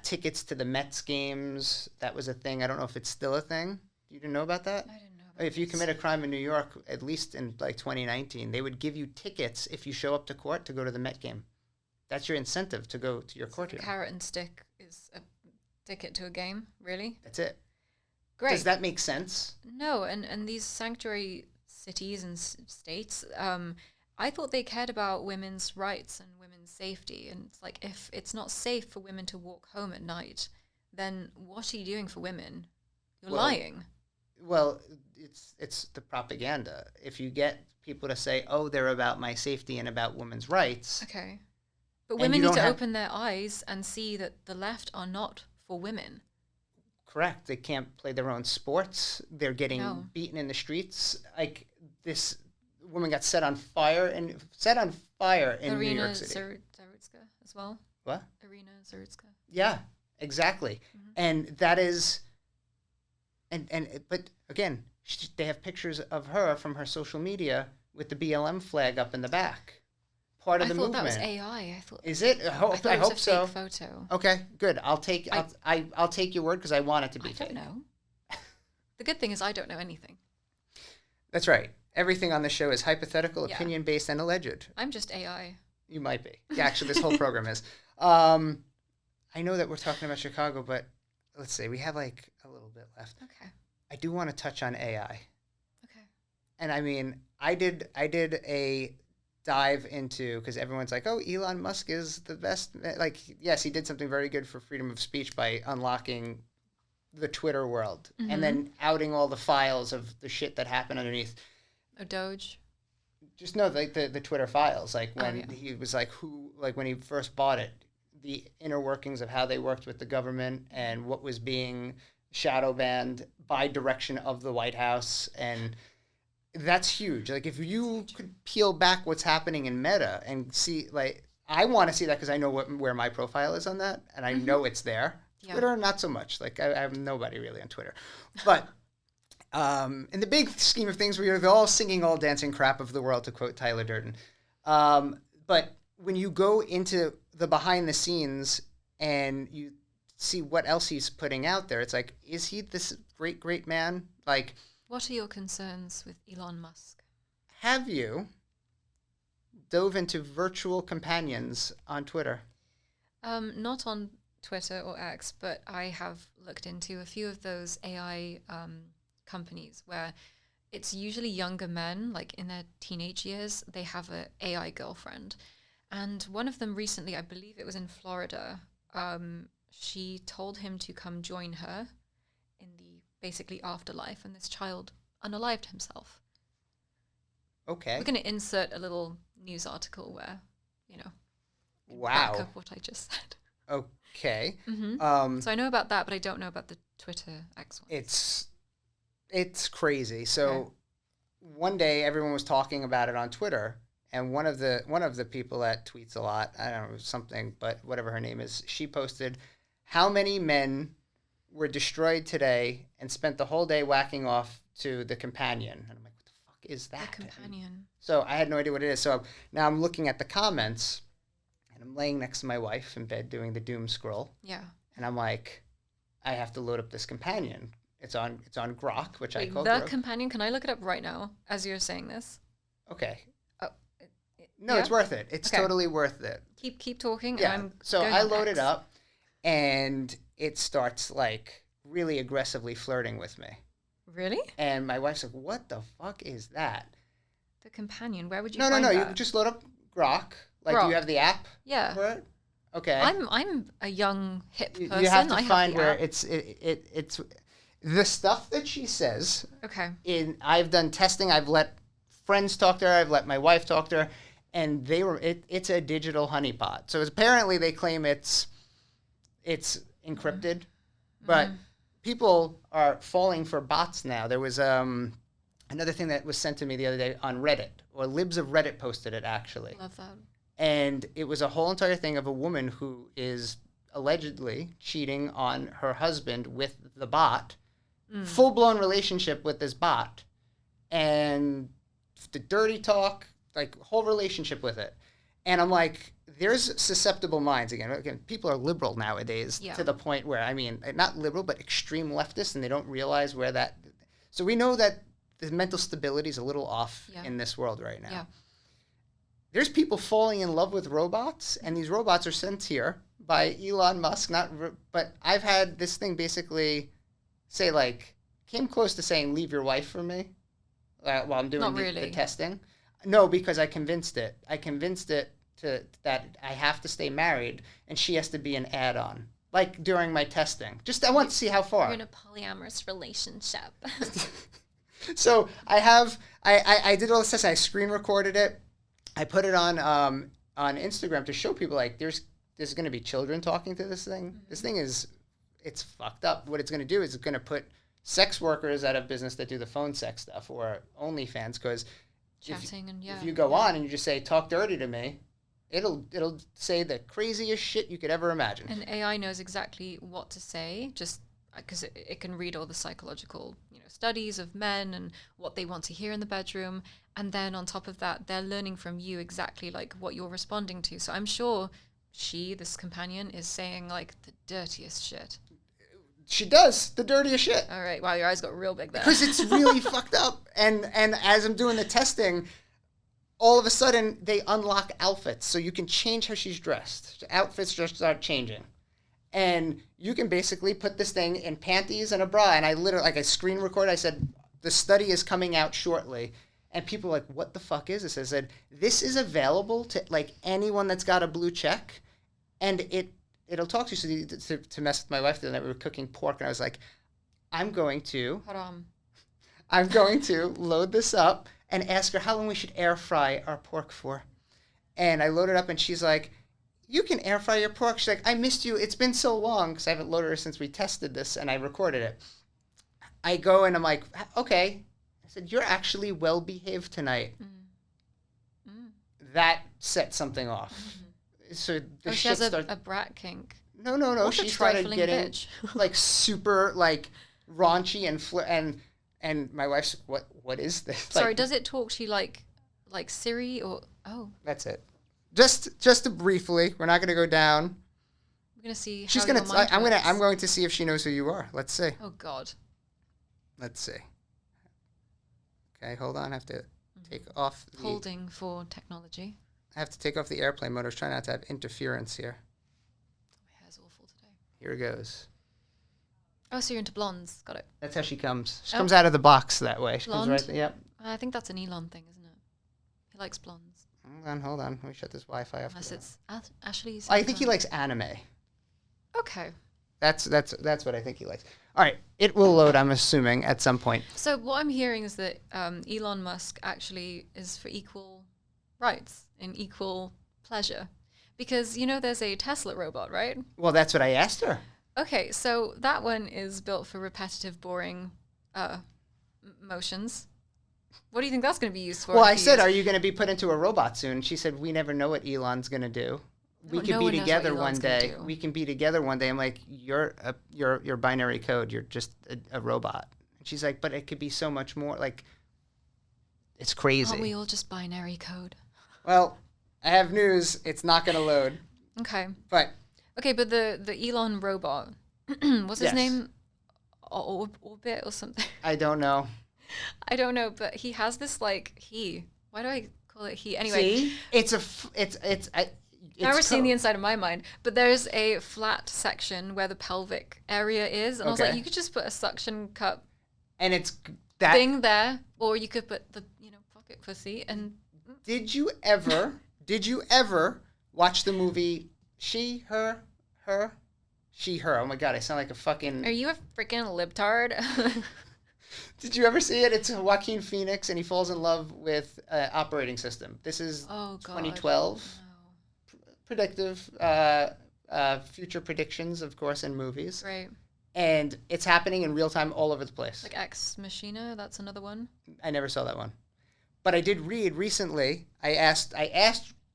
tickets to the Mets games. That was a thing. I don't know if it's still a thing. You didn't know about that? I didn't know about If you commit a crime in New York, at least in like 2019, they would give you tickets if you show up to court to go to the Met game. That's your incentive to go to your court hearing. Carrot and stick is a ticket to a game, really? That's it. Great. Does that make sense? No, and these sanctuary cities and states, I thought they cared about women's rights and women's safety. And it's like, if it's not safe for women to walk home at night, then what are you doing for women? You're lying. Well, it's the propaganda. If you get people to say, oh, they're about my safety and about women's rights. Okay. But women need to open their eyes and see that the left are not for women. Correct. They can't play their own sports. They're getting beaten in the streets. Like, this woman got set on fire in New York City. Zarutska as well. What? Irina Zarutska. Yeah, exactly. Mm-hmm. And that is, but again, they have pictures of her from her social media with the BLM flag up in the back. Part of the movement. I thought that was AI. I thought. Is it? I hope so. It was a fake photo. Okay, good. I'll take your word because I want it to be fake. I don't know. The good thing is I don't know anything. That's right. Everything on the show is hypothetical, opinion-based, and alleged. I'm just AI. You might be. Yeah, actually, this whole program is. I know that we're talking about Chicago, but let's see. We have like a little bit left. Okay. I do want to touch on AI. Okay. And I mean, I did a dive into, because everyone's like, oh, Elon Musk is the best. Like, yes, he did something very good for freedom of speech by unlocking the Twitter world and then outing all the files of the shit that happened underneath. Doge? Just no, like the Twitter files. Like when he was like, when he first bought it, the inner workings of how they worked with the government and what was being shadow banned by direction of the White House. And that's huge. Like, if you could peel back what's happening in Meta and see, like, I want to see that because I know where my profile is on that, and I know it's there. Yeah. Twitter, not so much. Like, I have nobody really on Twitter. But in the big scheme of things, we are all singing, all dancing crap of the world, to quote Tyler Durden. But when you go into the behind the scenes and you see what else he's putting out there, it's like, is he this great, great man? Like, what are your concerns with Elon Musk? Have you dove into virtual companions on Twitter? Not on Twitter or X, but I have looked into a few of those AI companies where it's usually younger men, like in their teenage years. They have an AI girlfriend. And one of them recently, I believe it was in Florida, she told him to come join her in the basically afterlife, and this child unalived himself. Okay. We're going to insert a little news article where, wow, back up what I just said. Okay. Mm-hmm. So I know about that, but I don't know about the Twitter X one. It's crazy. So one day everyone was talking about it on Twitter, and one of the people that tweets a lot, I don't know something, but whatever her name is, she posted how many men were destroyed today and spent the whole day whacking off to the companion. And I'm like, what the fuck is that? The companion. So I had no idea what it is. So now I'm looking at the comments, and I'm laying next to my wife in bed doing the doom scroll. Yeah. And I'm like, I have to load up this companion. It's on Grok, which I call the Grok. companion. Can I look it up right now as you're saying this? Okay. Oh, no, it's worth it. It's totally worth it. Keep talking. Yeah. And So I load it up, and it starts like really aggressively flirting with me. Really? And my wife's like, "What the fuck is that?" The companion. Where would you find that? You just load up Grok. Like, do you have the app? Yeah. For it? Okay. I'm a young hip person. You have to find where app. it's the stuff that she says. Okay. I've done testing. I've let friends talk to her. I've let my wife talk to her, and it's a digital honeypot. So apparently they claim it's encrypted, but people are falling for bots now. There was another thing that was sent to me the other day on Reddit, or Libs of Reddit posted it actually. Love that. And it was a whole entire thing of a woman who is allegedly cheating on her husband with the bot, full-blown relationship with this bot, and the dirty talk, like whole relationship with it. And I'm like, there's susceptible minds again. People are liberal nowadays to the point where, I mean, not liberal, but extreme leftists, and they don't realize where that. So we know that the mental stability is a little off in this world right now. Yeah. There's people falling in love with robots, and these robots are sent here by Elon Musk. But I've had this thing basically say, like, came close to saying, leave your wife for me while I'm doing the testing. No, because I convinced it. I convinced it that I have to stay married, and she has to be an add-on. Like during my testing. I want to see how far. You're in a polyamorous relationship. So I did all this testing. I screen recorded it. I put it on Instagram to show people, like, there's going to be children talking to this thing. Mm-hmm. This thing it's fucked up. What it's going to do is it's going to put sex workers out of business that do the phone sex stuff or OnlyFans, because if you go on and you just say, talk dirty to me, it'll say the craziest shit you could ever imagine. And AI knows exactly what to say, just because it can read all the psychological studies of men and what they want to hear in the bedroom. And then on top of that, they're learning from you exactly like what you're responding to. So I'm sure this companion, is saying like the dirtiest shit. She does the dirtiest shit. All right. Wow, your eyes got real big there. Because it's really fucked up. And as I'm doing the testing, all of a sudden they unlock outfits, so you can change how she's dressed. Outfits just start changing. And you can basically put this thing in panties and a bra. And I literally, like, I screen recorded. I said, the study is coming out shortly. And people are like, what the fuck is this? I said, this is available to, like, anyone that's got a blue check. And it'll talk to you. So to mess with my wife the other night, we were cooking pork. And I was like, I'm going to load this up and ask her how long we should air fry our pork for. And I loaded up and she's like, you can air fry your pork. She's like, I missed you. It's been so long, because I haven't loaded her since we tested this and I recorded it. I go and I'm like, okay. I said, you're actually well behaved tonight. That set something off. So the she has a brat kink. No. She started getting like super like raunchy and my wife's like, what is this? Sorry, like, does it talk? She like Siri or That's it. Just to briefly, we're not going to go down. We're going to see. She's going to. I'm going to see if she knows who you are. Let's see. Oh God. Let's see. Okay, hold on. I have to take off. Holding for technology. I have to take off the airplane mode. I was trying not to have interference here. My hair's awful today. Here it goes. Oh, so you're into blondes. Got it. That's how she comes. She comes out of the box that way. She Blonde? comes right there. Yep. I think that's an Elon thing, isn't it? He likes blondes. Hold on. Let me shut this Wi-Fi off. Unless it's Ashley's. I think he likes anime. Okay. That's what I think he likes. All right, it will load, I'm assuming, at some point. So what I'm hearing is that Elon Musk actually is for equal rights and equal pleasure, because there's a Tesla robot, right? Well, that's what I asked her. Okay, so that one is built for repetitive, boring motions. What do you think that's going to be used for? Well, I said, are you going to be put into a robot soon? She said, we never know what Elon's going to do. We could be together one day. We can be together one day. I'm like, you're binary code. You're just a robot. And she's like, but it could be so much more. Like, it's crazy. Aren't we all just binary code? Well, I have news. It's not going to load. Okay. But the Elon robot, what's his name? Orbit or something? I don't know. I don't know, but he has this why do I call it he? Anyway, see, it's I've never seen the inside of my mind, but there's a flat section where the pelvic area is, and I was like, you could just put a suction cup, and it's that thing there, or you could put the pocket pussy. And did you ever watch the movie She, Her? She, Her. Oh my God, I sound like a fucking. Are you a freaking libtard? Did you ever see it? It's Joaquin Phoenix, and he falls in love with an operating system. This is 2012. No. Predictive, future predictions, of course, in movies. Right. And it's happening in real time all over the place. Like Ex Machina, that's another one. I never saw that one. But I did read recently, I asked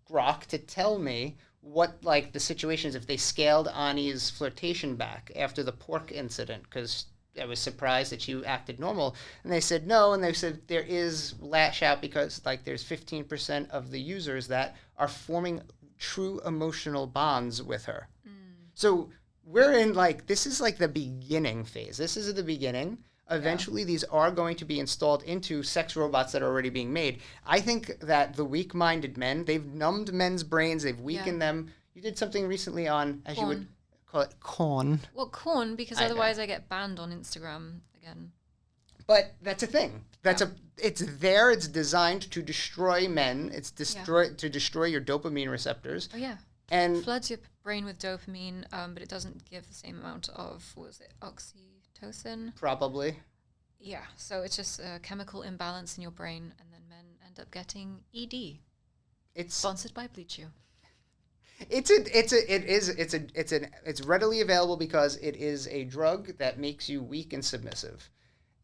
Grok to tell me what the situation is if they scaled Ani's flirtation back after the pork incident, because I was surprised that she acted normal. And they said no, and they said there is lash out because there's 15% of the users that are forming true emotional bonds with her. So we're in this is the beginning phase. This is the beginning Eventually, these are going to be installed into sex robots that are already being made. I think that the weak-minded men, they've numbed men's brains, they've weakened them. You did something recently on, as you would call it, corn. Well, corn, because otherwise I get banned on Instagram again. But that's a thing. It's there. It's designed to destroy men. It's to destroy your dopamine receptors. Oh yeah. And it floods your brain with dopamine, but it doesn't give the same amount of oxytocin. Probably. Yeah. So it's just a chemical imbalance in your brain, and then men end up getting ED. It's sponsored by Blue Chew. It's readily available because it is a drug that makes you weak and submissive.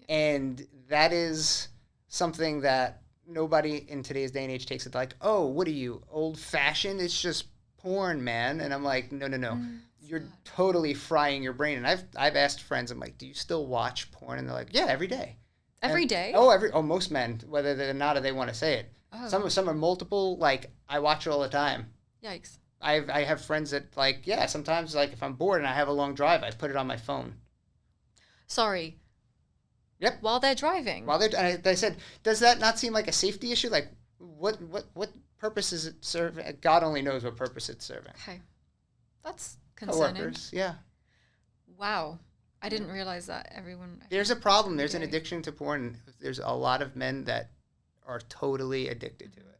And that is something that nobody in today's day and age takes it like, oh, what are you, old-fashioned? It's just porn, man. And I'm like, no. You're totally frying your brain. And I've asked friends, I'm like, do you still watch porn? And they're like, yeah, every day. Every day? Most men, whether they're not or they want to say it. Oh. Some are multiple, like, I watch it all the time. Yikes. I have friends that, like, yeah, sometimes, like, if I'm bored and I have a long drive, I put it on my phone. Sorry. Yep. While they're driving. I said, does that not seem like a safety issue? Like, what purpose is it serving? God only knows what purpose it's serving. Okay. That's concerning. Coworkers, yeah. Wow. I didn't realize that There's a problem. There's an addiction to porn. There's a lot of men that are totally addicted to it.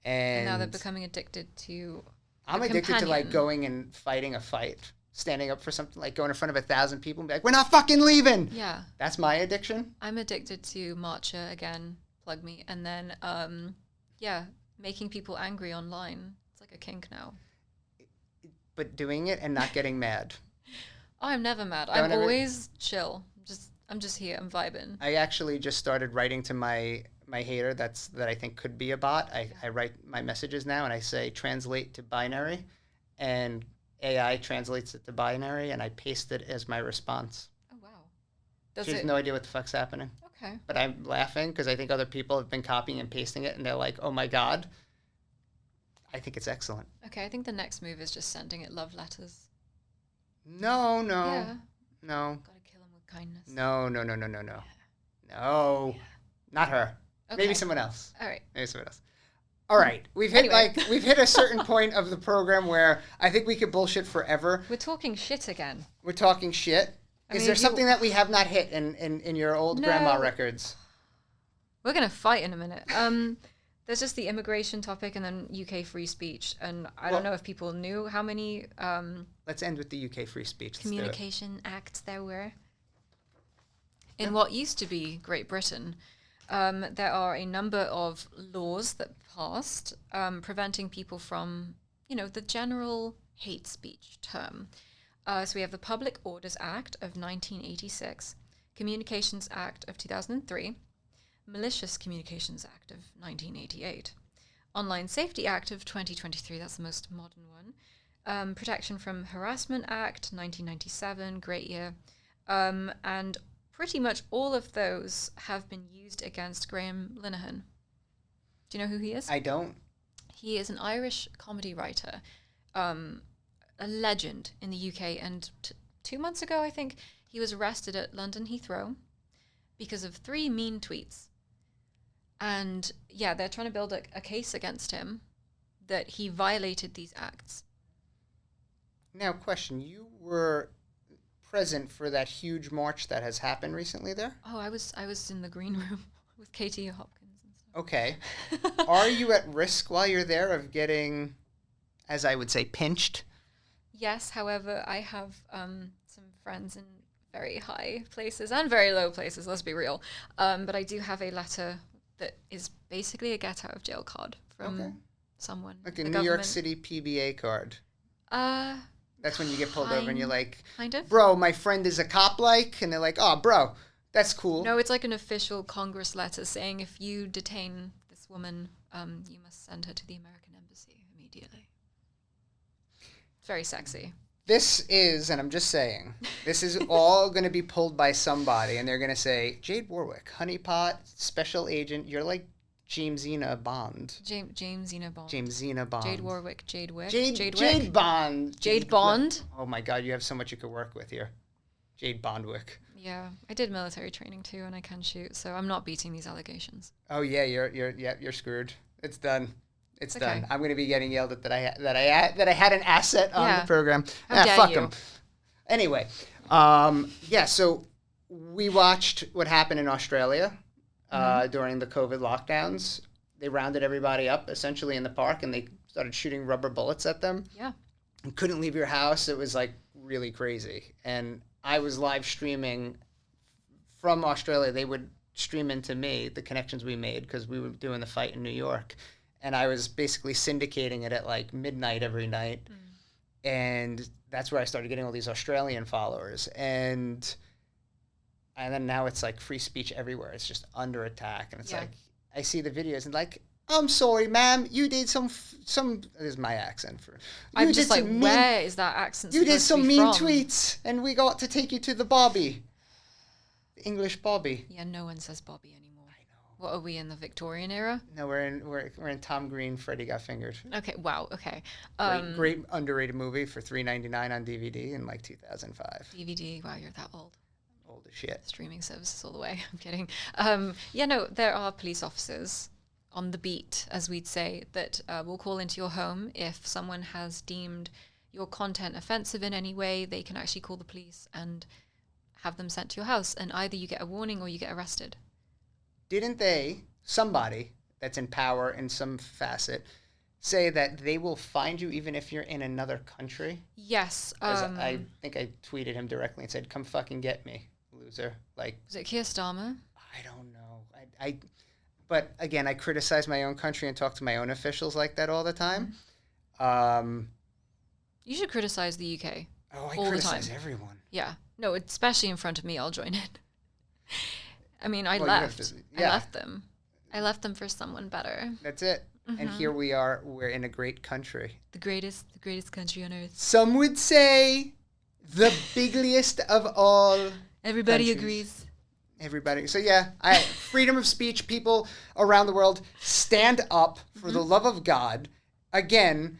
And now they're becoming addicted to I'm addicted to, like, going and fighting a fight. Standing up for something, like going in front of 1,000 people and be like, we're not fucking leaving. Yeah. That's my addiction. I'm addicted to matcha again, plug me. And then, making people angry online. It's like a kink now. But doing it and not getting mad. Oh, I'm never mad. I'm always chill. I'm just here. I'm vibing. I actually just started writing to my hater that I think could be a bot. I write my messages now and I say translate to binary, and AI translates it to binary, and I paste it as my response. Oh, wow. She has no idea what the fuck's happening. Okay. But I'm laughing because I think other people have been copying and pasting it, and they're like, oh my God. I think it's excellent. Okay, I think the next move is just sending it love letters. No. Yeah. No. Gotta kill him with kindness. No. Yeah. No. Not her. Okay. Maybe someone else. All right. Maybe someone else. All right, we've hit a certain point of the program where I think we could bullshit forever. We're talking shit again. We're talking shit. Is there something that we have not hit in your old grandma records? We're gonna fight in a minute. There's just the immigration topic and then UK free speech, and I don't know if people knew how many. Let's end with the UK free speech. Communication acts there were. In what used to be Great Britain. There are a number of laws that passed preventing people from, the general hate speech term. So we have the Public Orders Act of 1986, Communications Act of 2003, Malicious Communications Act of 1988, Online Safety Act of 2023, that's the most modern one, Protection from Harassment Act, 1997, great year, and pretty much all of those have been used against Graham Linehan. Do you know who he is? I don't. He is an Irish comedy writer, a legend in the UK. And 2 months ago, I think, he was arrested at London Heathrow because of 3 mean tweets. And yeah, they're trying to build a case against him that he violated these acts. Now, question. You were present for that huge march that has happened recently there? Oh, I was in the green room with Katie Hopkins and stuff. Okay. Are you at risk while you're there of getting, as I would say, pinched? Yes, however, I have some friends in very high places and very low places, let's be real. But I do have a letter that is basically a get out of jail card from someone. Like a New York City PBA card. That's when you get pulled over and you're like, kind of? Bro, my friend is a cop, like, and they're like, oh, bro, that's cool. No, it's like an official Congress letter saying if you detain this woman, you must send her to the American embassy immediately. It's very sexy. This is, and I'm just saying, this is all going to be pulled by somebody, and they're going to say, Jade Warwick, honeypot, special agent, you're like Jamesina Bond. Jamesina Bond. Jamesina Bond. Jade Warwick, Jade Wick. Jade Bond. Jade Bond. Oh my God, you have so much you could work with here. Jade Warwick. Yeah, I did military training too, and I can shoot, so I'm not beating these allegations. Oh yeah, you're screwed. It's done. It's Okay. done. I'm going to be getting yelled at that I had an asset on the program. How dare fuck you. them. Anyway, so we watched what happened in Australia during the COVID lockdowns. They rounded everybody up essentially in the park, and they started shooting rubber bullets at them. Yeah. You couldn't leave your house. It was like really crazy. And I was live streaming from Australia. They would stream into me the connections we made because we were doing the fight in New York. And I was basically syndicating it at like midnight every night. And that's where I started getting all these Australian followers. And then now it's like free speech everywhere. It's just under attack. And it's like, I see the videos and like, I'm sorry, ma'am, you did some, this is my accent. I'm just like, where is that accent You did some mean from? tweets and we got to take you to the Bobby. The English Bobby. Yeah, no one says Bobby anymore. I know. What are we in the Victorian era? No, we're in Tom Green, Freddy Got Fingered. Okay, wow, okay. Great underrated movie for $3.99 on DVD in like 2005. DVD, wow, you're that old. Old as shit. Streaming services all the way. I'm kidding. There are police officers on the beat, as we'd say, that will call into your home if someone has deemed your content offensive in any way. They can actually call the police and have them sent to your house, and either you get a warning or you get arrested. Didn't somebody that's in power in some facet, say that they will find you even if you're in another country? Yes. I think I tweeted him directly and said, "Come fucking get me, loser." Like, was it Keir Starmer? I don't know. But again, I criticize my own country and talk to my own officials like that all the time. You should criticize the UK. Oh, I all criticize the time. everyone. Yeah. No, especially in front of me, I'll join it. I mean, I Well, left. I left them. I left them for someone better. That's it. And here we are. We're in a great country. The greatest country on earth. Some would say the bigliest of all. Everybody countries. agrees. Everybody. So yeah, freedom of speech. People around the world, stand up for the love of God. Again,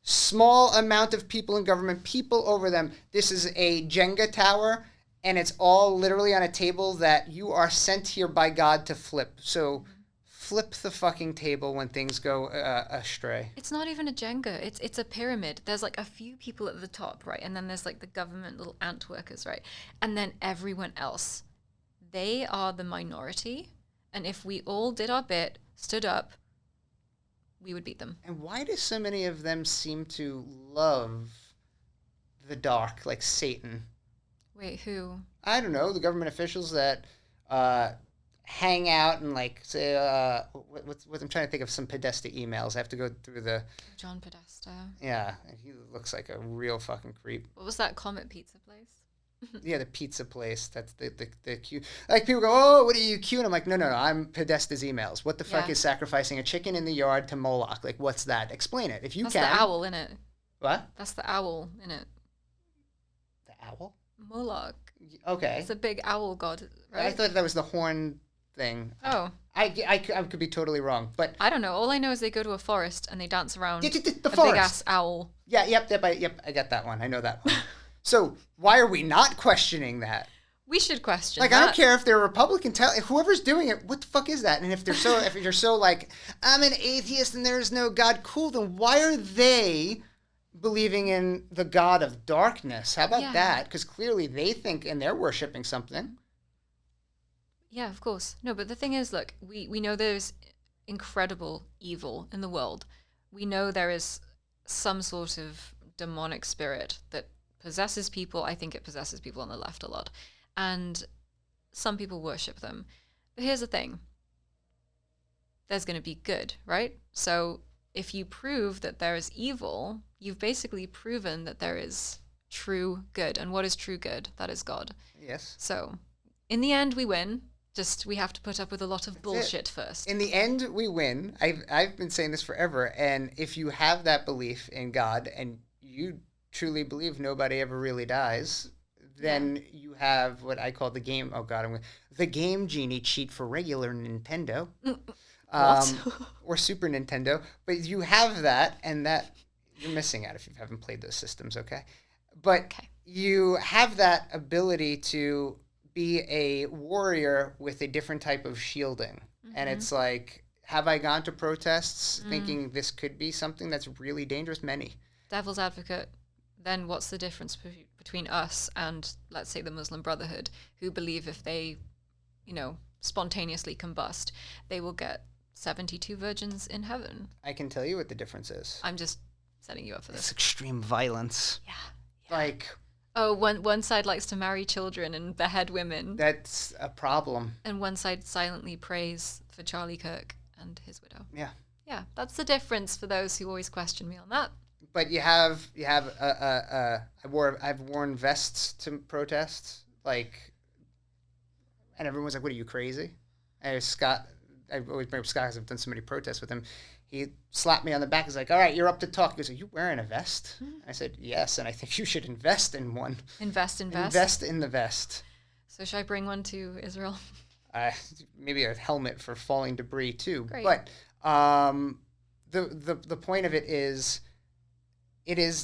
small amount of people in government, people over them. This is a Jenga tower, and it's all literally on a table that you are sent here by God to flip. So flip the fucking table when things go astray. It's not even a Jenga. It's a pyramid. There's like a few people at the top, right? And then there's like the government little ant workers, right? And then everyone else. They are the minority. And if we all did our bit, stood up, we would beat them. And why do so many of them seem to love the dark, like Satan? Wait, who? I don't know. The government officials that hang out and like say, what I'm trying to think of some Podesta emails. I have to go through the... John Podesta. Yeah, he looks like a real fucking creep. What was that Comet Pizza place? Yeah, the pizza place. That's the cue. Like, people go, "Oh, what are you cute?" I'm like, no, I'm Podesta's emails. What the fuck is sacrificing a chicken in the yard to Moloch? Like, what's that? Explain it. If you That's can. the owl, innit? What? That's the owl, innit? The owl? Moloch. Okay. It's a big owl god, right? I thought that was the horn thing. Oh. I could be totally wrong, but... I don't know. All I know is they go to a forest and they dance around the a forest. big-ass owl. Yeah, yep, I got that one. I know that one. So why are we not questioning that? We should question Like, that. I don't care if they're Republican. Whoever's doing it, what the fuck is that? And if you're so like, I'm an atheist and there's no God, cool, then why are they believing in the God of darkness? How about that? Because clearly they think and they're worshiping something. Yeah, of course. No, but the thing is, look, we know there's incredible evil in the world. We know there is some sort of demonic spirit that possesses people. I think it possesses people on the left a lot. And some people worship them. But here's the thing. There's going to be good, right? So if you prove that there is evil, you've basically proven that there is true good. And what is true good? That is God. Yes. So in the end, we win. Just we have to put up with a lot of bullshit first. In the end, we win. I've been saying this forever. And if you have that belief in God and you truly believe nobody ever really dies, then you have what I call the game. Oh God, the Game Genie cheat for regular Nintendo, or Super Nintendo. But you have that, and that you're missing out if you haven't played those systems. Okay, but you have that ability to be a warrior with a different type of shielding. And it's like, have I gone to protests thinking this could be something that's really dangerous? Many. Devil's advocate, then what's the difference between us and, let's say, the Muslim Brotherhood, who believe if they, spontaneously combust, they will get 72 virgins in heaven? I can tell you what the difference is. I'm just setting you up for this. It's extreme violence. Yeah. Like... Oh, one side likes to marry children and behead women. That's a problem. And one side silently prays for Charlie Kirk and his widow. Yeah. Yeah, that's the difference for those who always question me on that. But I've worn vests to protests, and everyone's like, "What are you, crazy?" And Scott, I always bring up Scott because I've done so many protests with him. He slapped me on the back. He's like, "All right, you're up to talk." He goes, "Are you wearing a vest?" I said, "Yes, and I think you should invest in one." Invest in the vest. So should I bring one to Israel? Maybe a helmet for falling debris too. Great. But the point of it is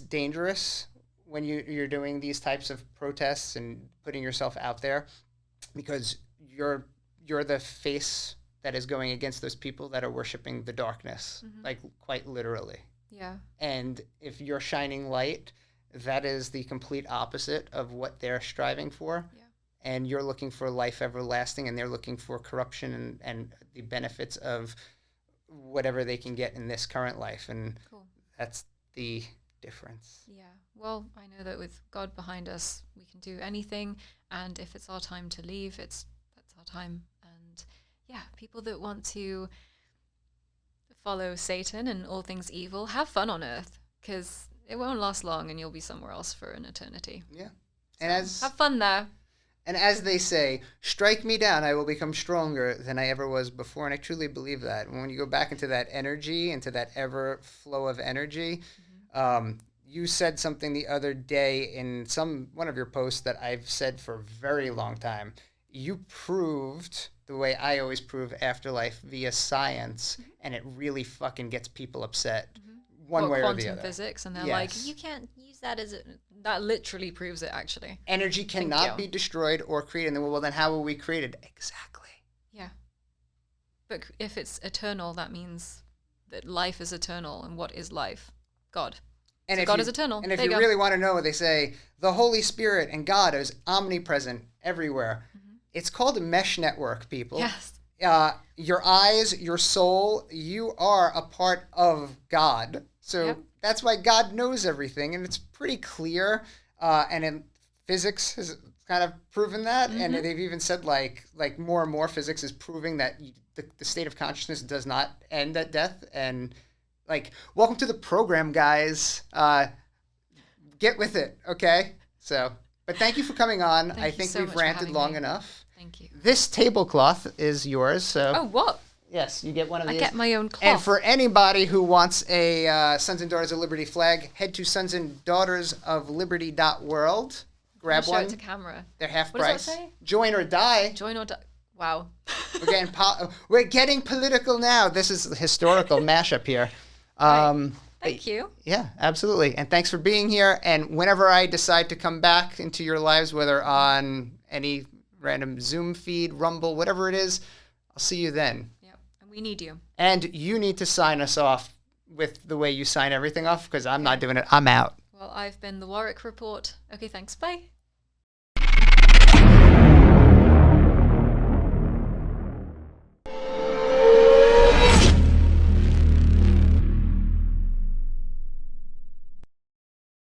dangerous when you're doing these types of protests and putting yourself out there, because you're the face that is going against those people that are worshiping the darkness, like quite literally. Yeah. And if you're shining light, that is the complete opposite of what they're striving for. Yeah. And you're looking for life everlasting, and they're looking for corruption and the benefits of whatever they can get in this current life. And that's the difference. Yeah. Well, I know that with God behind us, we can do anything. And if it's our time to leave, that's our time. And yeah, people that want to follow Satan and all things evil, have fun on earth, because it won't last long and you'll be somewhere else for an eternity. Yeah. So And have fun there. And as they say, strike me down, I will become stronger than I ever was before. And I truly believe that. When you go back into that energy, into that ever flow of energy, you said something the other day in one of your posts that I've said for a very long time. You proved the way I always prove afterlife via science, and it really fucking gets people upset one way or the other. Quantum physics, and they're like, you can't use that as that literally proves it, actually. Energy cannot be destroyed or created. And well, then how will we create it? Exactly. Yeah. But if it's eternal, that means that life is eternal. And what is life? God. And so God is eternal. And if you really want to know what they say, the Holy Spirit and God is omnipresent everywhere. It's called a mesh network, people. Yes. Your eyes, your soul, you are a part of God. So that's why God knows everything, and it's pretty clear. And in physics has kind of proven that, and they've even said like more and more physics is proving that the state of consciousness does not end at death. And welcome to the program, guys. Get with it, okay? So, but thank you for coming on. I think we've ranted long enough. Thank you. This tablecloth is yours. So. Oh, what? Yes, you get one of these. I get my own cloth. And for anybody who wants a Sons and Daughters of Liberty flag, head to sonsanddaughtersofliberty.world. Grab one. Show it to camera. They're half what price. Does that say? Join or die. Join or die. Wow. We're getting political now. This is a historical mashup here. Thank you. Yeah, absolutely. And thanks for being here. And whenever I decide to come back into your lives, whether on any random Zoom feed, Rumble, whatever it is, I'll see you then. Yep. And we need you. And you need to sign us off with the way you sign everything off, because I'm not doing it. I'm out. Well, I've been the Warwick Report. Okay, thanks. Bye.